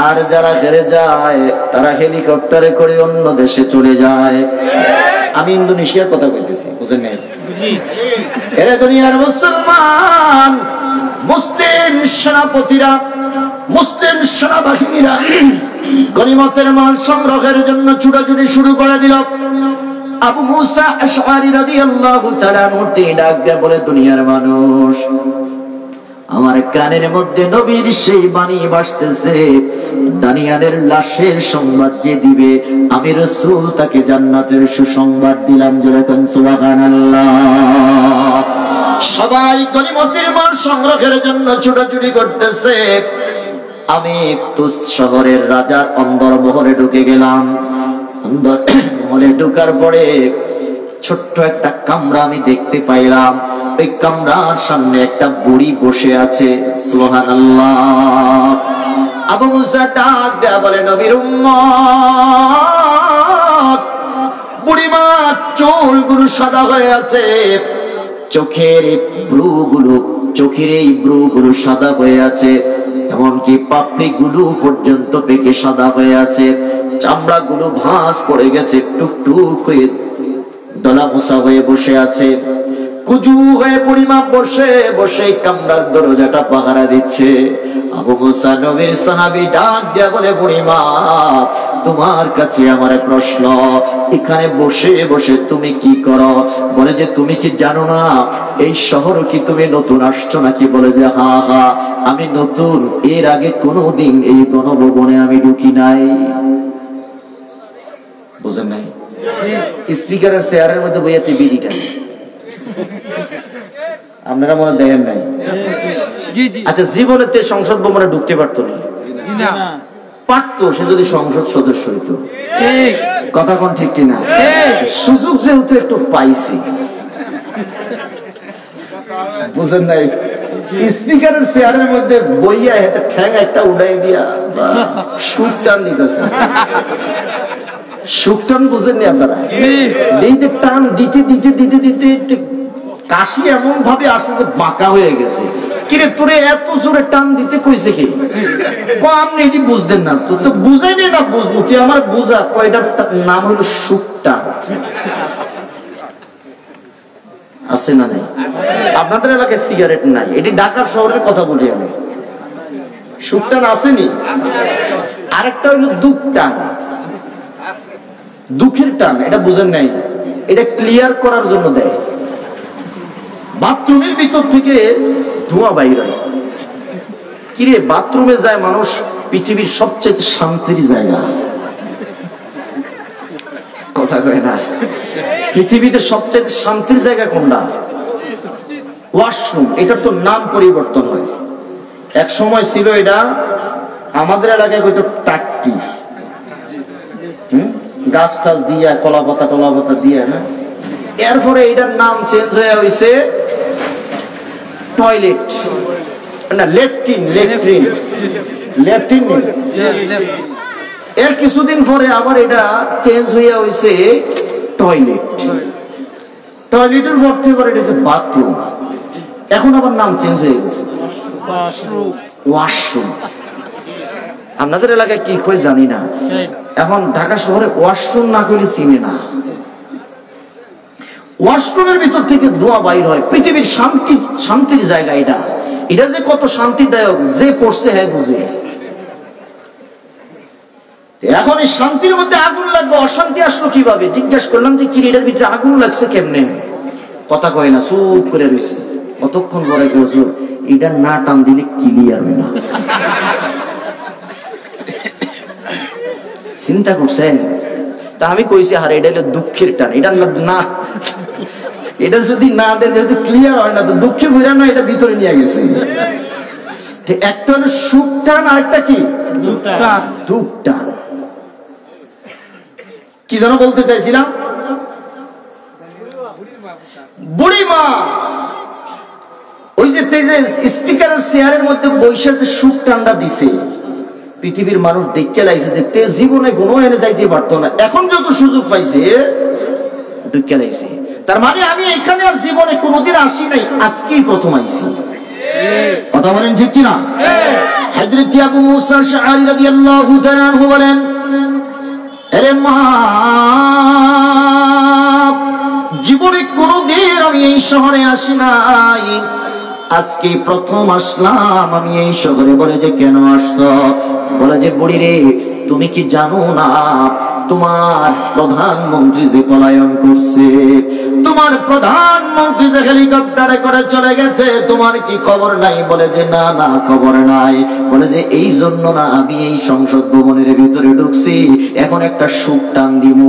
আর যারা হেরে যায় তারা হেলিকপ্টারে করে অন্য দেশে চলে যায়। আমি ইন্দোনেশিয়ার কথা বলতেছি, বুঝেন নাই? এরা দুনিয়ার মুসলমান, মুসলিম সেনাপতিরা, মুসলিম সেনাবাহিনীরা গনিমতের মাল সংগ্রহের জন্য ছুটাছুটি শুরু করে দিল। আবু মুসা আশআরী রাদিয়াল্লাহু তাআলা তিনি ডাক দিয়ে বলে, দুনিয়ার মানুষ, আমার কানের মধ্যে নবীর সেই বাণী ভাসতেছে, দানিয়ালের লাশের সংবাদ যে দিবে আমি রাসূল তাকে জান্নাতের সুসংবাদ দিলাম। যেরকম সুবহানাল্লাহ। সবাই গনিমতের মাল সংগ্রহের জন্য ছুটাছুটি করতেছে। আমি তুস্ত শহরের রাজার অন্দরমহলে ঢুকে গেলাম। অন্দরমহলে ঢোকার পরে ছোট্ট একটা কামরা আমি দেখতে পাইলাম। ওই কামরার সামনে একটা বুড়ি বসে আছে। সুবহানাল্লাহ। আবু মুসা ডাক দেয়া বলে, নবীর উম্মত, বুড়িমা চুলগুলো সাদা হয়ে আছে, চোখের এই ব্রুগুলো সাদা হয়ে আছে, এমনকি পাপড়ি গুলো পর্যন্ত পেকে সাদা হয়ে আছে, চামড়া গুলো ভাঁজ পড়ে গেছে, টুকটুক হয়ে দলা মোছা হয়ে বসে আছে। কুজু হয়ে বুড়িমা বসে বসে কামরার দরজাটা পাহারা দিচ্ছে। আবু মুসা নবীর সাহাবী ডাক দিয়া বলে, বুড়িমা, তোমার কাছে আমার প্রশ্ন, এখানে বসে বসে তুমি কি করো? বলে যে, তুমি কি জানো না এই শহর কি তুমি নতুন আসছো নাকি? বলে যে, হা হা, আমি নতুন, এর আগে কোনোদিন এই গণভবনে আমি ঢুকি নাই। বুঝেন নাই? স্পিকারের চেয়ারের মধ্যে বইয়াতে বিড়িটা আপনারা মনে দেখেন নাই? আচ্ছা, জীবনেতে সংসদ ভবনে ঢুকতে পারতো না? পারতো, সে যদি সংসদ সদস্য হইতো। কথা কোন ঠিক কিনা? সুযোগ যেহেতু একটু পাইছি, বুঝেন নাই? স্পিকারের চেয়ারের মধ্যে বইয়া হাতে ঠ্যাং একটা উড়াই দিয়া সুখ টান দিতেছে। সুখ টান বুঝেননি আপনারা? এইতে টান দিতে দিতে দিতে দিতে কাশি এমন ভাবে আসে যে বাঁকা হয়ে গেছে। কিরে তোরে এত জোরে টান দিতে কইছে কি? আপনি এটি বুঝতেন না তো? বুঝাই নেই না, বুঝবো কি আমার বুঝা কয়টার নাম হলো সুখ টান। আছে না নাই? আপনাদের এলাকায় সিগারেট নাই, এটি ঢাকার শহরের কথা বলি আমি। সুখ টান আসেনি? আরেকটা হইলো দুঃখ টান, দুঃখের টান। এটা বুঝেন নাই? এটা ক্লিয়ার করার জন্য দেয়। বাথরুমের ভিতর থেকে ধোঁয়া বাইর হয়। কিরে বাথরুমে যায় মানুষ, পৃথিবীর সবচেয়ে শান্তির জায়গা। কথা কয় না? পৃথিবীতে সবচেয়ে শান্তির জায়গা কোনটা? ওয়াশরুম। এটার তো নাম পরিবর্তন হয়। এক সময় ছিল এটা আমাদের এলাকায় হয়তো টাট্টি, গাছ টাছ দিয়া কলা পাতা দিয়া, হ্যাঁ। এরপরে এটার নাম চেঞ্জ হয়ে হয়েছে টয়লেট, না ল্যাট্রিন। এর কিছুদিন পরে আবার এটা চেঞ্জ হয়ে হয়েছে টয়লেট। টয়লেটের পর থেকে এটা হচ্ছে বাথরুম। এখন আবার নাম চেঞ্জ হয়ে গেছে ওয়াশরুম। আপনাদের এলাকায় কি কই জানি না, এখন ঢাকা শহরে ওয়াশরুম না করলে চিনে না। ওয়াশরুমের ভিতর থেকে ধোঁয়া বাইর হয়। পৃথিবীর শান্তির জায়গা এটা। এটা যে কত শান্তিদায়ক, যে পড়ছে হ্যাঁ বুঝে। এখন এই শান্তির মধ্যে আগুন লাগবে, অশান্তি আসলো কিভাবে? জিজ্ঞাসা করলাম যে কি এটার ভিতরে আগুন লাগছে কেমনে? কথা কয় না, চুপ করে রয়েছে। কতক্ষণ পরে বলছো এটা না টান দিলে ক্লিয়ার হয় না। চিন্তা করছে? তা আমি কইছি আরে এটা হলো দুঃখের টান, এটা না, এটা যদি না দেয় যেহেতু ক্লিয়ার হয় না, তো দুঃখে ভরা না, এটা ভিতরে নিয়ে গেছে। একটা হলো সুখ টান, আরেকটা কি দুঃখ টান। কি যেন বলতে চাইছিলাম? বুড়িমা ওই যে স্পিকারের চেয়ারের মধ্যে বৈশা যে সুখ টানটা দিছে, পৃথিবীর মানুষ দেখতে লাগছে যে তে জীবনে কোনো এনে যাইতে পারতো না, এখন যত সুযোগ পাইছে ঢুকে লাগছে। তার মানে আমি এখানে আর জীবনে কোনোদিন আসি নাই, আজকেই প্রথম আইছি। কথা বলেন ঠিক কিনা? হযরত আবু মুসা আশআরী রাদিয়াল্লাহু তাআলা আনহু বলেন, আরে মা, জীবনে কোনোদিন আমি এই শহরে আসি নাই, আজকে প্রথম আসলাম আমি এই শহরে। বলে যে কেন আসছো? বলে যে বুড়ি রে, তুমি কি জানো না তোমার প্রধানমন্ত্রী যে পলায়ন করছে, তোমার প্রধানমন্ত্রী যে হেলিকপ্টারে করে চলে গেছে, তোমার কি খবর নাই? বলে যে না না, খবর নাই। বলে যে এই জন্য না আমি এই সংসদ ভবনের ভিতরে ঢুকছি, এখন একটা সুখ টান দিব।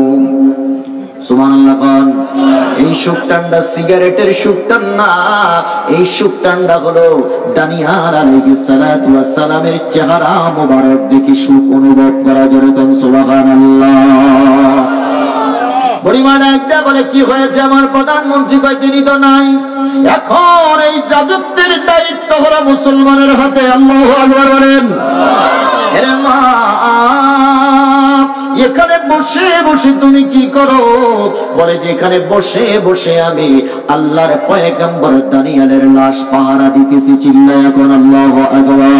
সুবহানাল্লাহ কোন? এই সুখ টানটা সিগারেটের সুখ টান না, এই সুখ টানটা হলো দানিয়াল আলাইহিস সালাতু ওয়াস সালামের চেহারা মোবারক দেখে সুখ অনুভব করা। জোরে কোন সুবহানাল্লাহ। বুড়িমাটা একটা বলে কি হয়েছে? আমার প্রধানমন্ত্রী কয়েকদিনই তো নাই, এখন এই রাজত্বের দায়িত্ব হলো মুসলমানের হাতে। আল্লাহু আকবার বলেন। আরে মা, এখানে বসে বসে তুমি কি করো? বলে যে এখানে বসে বসে আমি আল্লাহর পয়গম্বর দানিয়েলের লাশ পাহারা দিতেছি। চিল্লায়া এখন আল্লাহু আকবার।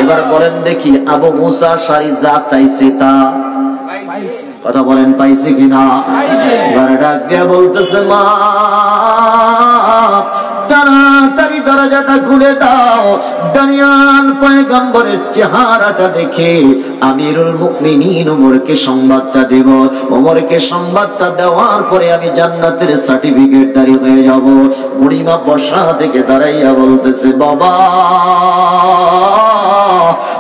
এবার বলেন দেখি আবু মুসা আশআরী যা চাইছে তা কথা বলেন পাইছে কিনা? এবার ডাক দিয়ে বলতেছে, মা তাড়াতাড়ি দরজাটা খুলে দাও। দানিয়াল পয়গম্বরের চেহারাটা দেখে আমিরুল মুমিনিন ওমরকে সংবাদটা দেব। ওমরকে সংবাদটা দেওয়ার পরে আমি জান্নাতের সার্টিফিকেট দাঁড়ি হয়ে যাব। বুড়িমা বসা থেকে দাঁড়াইয়া বলতেছে, বাবা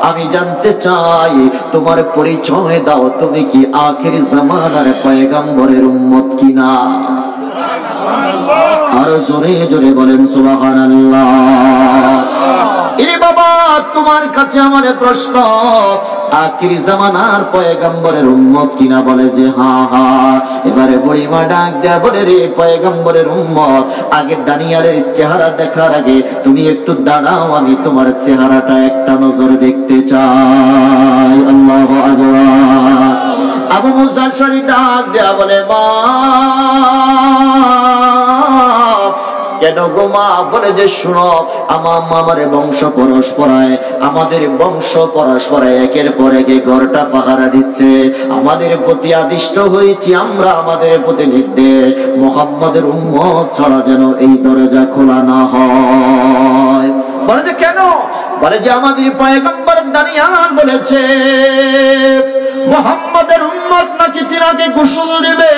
আমি জানতে চাই তোমার পরিচয় দাও, তুমি কি আখির জামানার পয়গম্বরের উম্মত কিনা? আর জোরে জোরে বলেন সুবহানাল্লাহ। এ বাবা, তোমার কাছে আমার প্রশ্ন, আখির জামানার পয়গম্বরের উম্মত কিনা? বলে যে হ্যাঁ হ্যাঁ। এবারে বুড়িমা ডাক দেয়া বলে, রে পয়গম্বরের উম্মত, আগে দানিয়ালের চেহারা দেখার আগে তুমি একটু দাঁড়াও, আমি তোমার চেহারাটা একটা নজর দেখতে চাই। আল্লাহু আকবার। আবু মুসা আশআরী ডাক দেয়া বলে, মা কেন গো মা? বলে যে শুনো, আমার বংশ পরস্পরায়, আমাদের বংশ পরস্পরায় একের পর এক ঘরটা পাহারা দিচ্ছে, আমাদের প্রতি আদিষ্ট হয়েছি আমরা, আমাদের প্রতি নির্দেশ, মুহাম্মাদের উম্মত ছাড়া যেন এই দরজা খোলা না হয়। বলে যে কেন? বলে যে আমাদের পয়গম্বর দানিয়াল বলেছে মুহাম্মাদের উম্মত নাকি তিনাকে গোসল দিবে,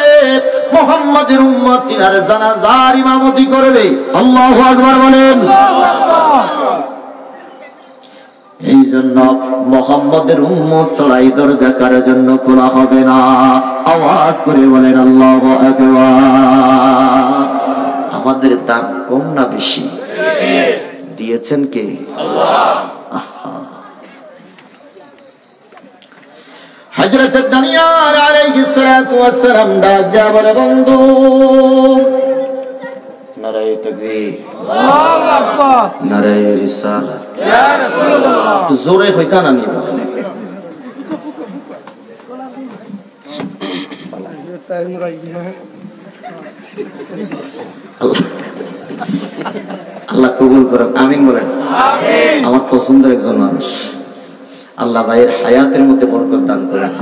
মুহাম্মাদের উম্মত তিনার জানাজার ইমামতি করবে। আল্লাহু আকবার বলেন। এই জন্য মুহাম্মাদের উম্মত ছাড়া এই দরজা কারো জন্য খোলা হবে না। আওয়াজ করে বলেন আল্লাহু আকবার। আমাদের দাম কম না বেশি? দিয়েছেন কে? আল্লাহ। হযরত দানিয়াল আলাইহিস সালাতু ওয়াস সালাম ডাক দেয়া বলে, বন্ধু, নারায়ে তাকবীর, আল্লাহু আকবার, নারায়ে রিসালাত, ইয়া রাসূলুল্লাহ। জোরে হইতা না নি আল্লাহ কবুল করুন। আমিন বলেন। আমিন। আমার পছন্দের একজন মানুষ, আল্লাহ ভাইয়ের হায়াতের মধ্যে বরকত দান করেন।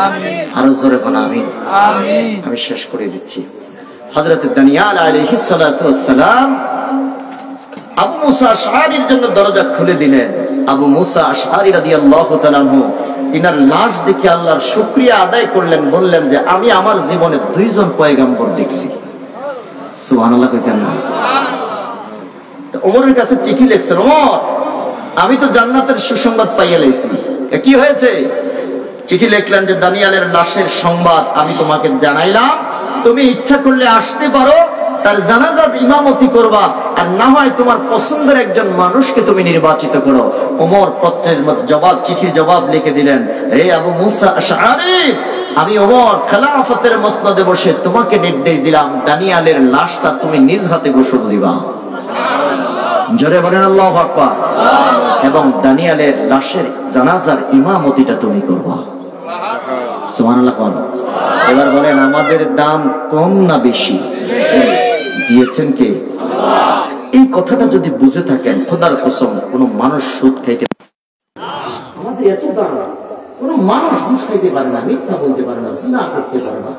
আমিন। আরো জোরে বলেন আমিন। আমিন। আমি শেষ করে দিচ্ছি। হযরত দানিয়াল আলাইহিস সালাতু ওয়াস সালাম আবু মুসা আশআরীর জন্য দরজা খুলে দিলেন। আবু মুসা আশআরী রাদিয়াল্লাহু তাআলা আনহু তিনার লাশ দেখে আল্লাহর শুকরিয়া আদায় করলেন, বললেন যে আমি আমার জীবনে দুইজন পয়গম্বর দেখছি। সুবহানাল্লাহ কইতেন না? ওমরের কাছে চিঠি লিখছেন, ওমর আমি তো জান্নাতের সুসংবাদ পাইয়া লাইছি। কি হয়েছে? চিঠি লিখলেন যে দানিয়ালের লাশের সংবাদ আমি তোমাকে জানাইলাম, তুমি ইচ্ছা করলে আসতে পারো, তার জানাজার ইমামতি করবা, আর না হয় তোমার পছন্দের একজন মানুষকে তুমি নির্বাচিত করো। ওমর পত্রের জবাব, চিঠির জবাব লিখে দিলেন, হে আবু মুসা আশআরী, আমি ওমর খেলাফতের মসনদে বসে তোমাকে নির্দেশ দিলাম, দানিয়ালের লাশটা তুমি নিজ হাতে গোসল দিবা। জোরে বলেন আল্লাহু আকবার। এবং দানিয়ালের লাশের জানাজার ইমামতিটা তুমি করবা। সুবহানাল্লাহ। এবার বলেন আমাদের দাম কম না বেশি? দিয়েছেন কে? এই কথাটা যদি বুঝে থাকেন, খোদার কসম কোন মানুষ সুদ খাইতে, আমাদের এত দাম, কোন মানুষ ঘুষ খাইতে পারে না, মিথ্যা বলতে পারে না, জিনা করতে পারে না,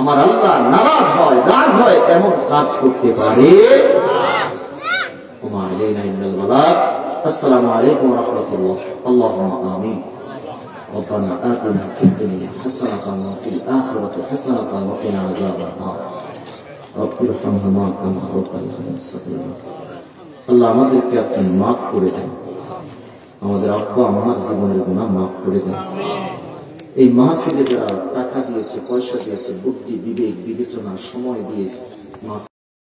আমার আল্লাহ নারাজ হয়, রাগ হয়, এমন কাজ করতে পারে। وما علينا إلا البلاغ. السلام عليكم ورحمة الله. اللهم آمين. ربنا آتنا في الدنيا حسنة وفي الآخرة حسنة وقنا عذاب النار. رب ارحمهما كما ربياني صغيرا. আল্লাহ আমাদেরকে আপনি মাফ করে দেন, আমাদের আব্বা আমার জীবনের গুনাহ মাফ করে দেন। এই মাহফিলে যারা টাকা দিয়েছে, পয়সা দিয়েছে, বুদ্ধি, বিবেক, বিবেচনা, সময় দিয়েছে,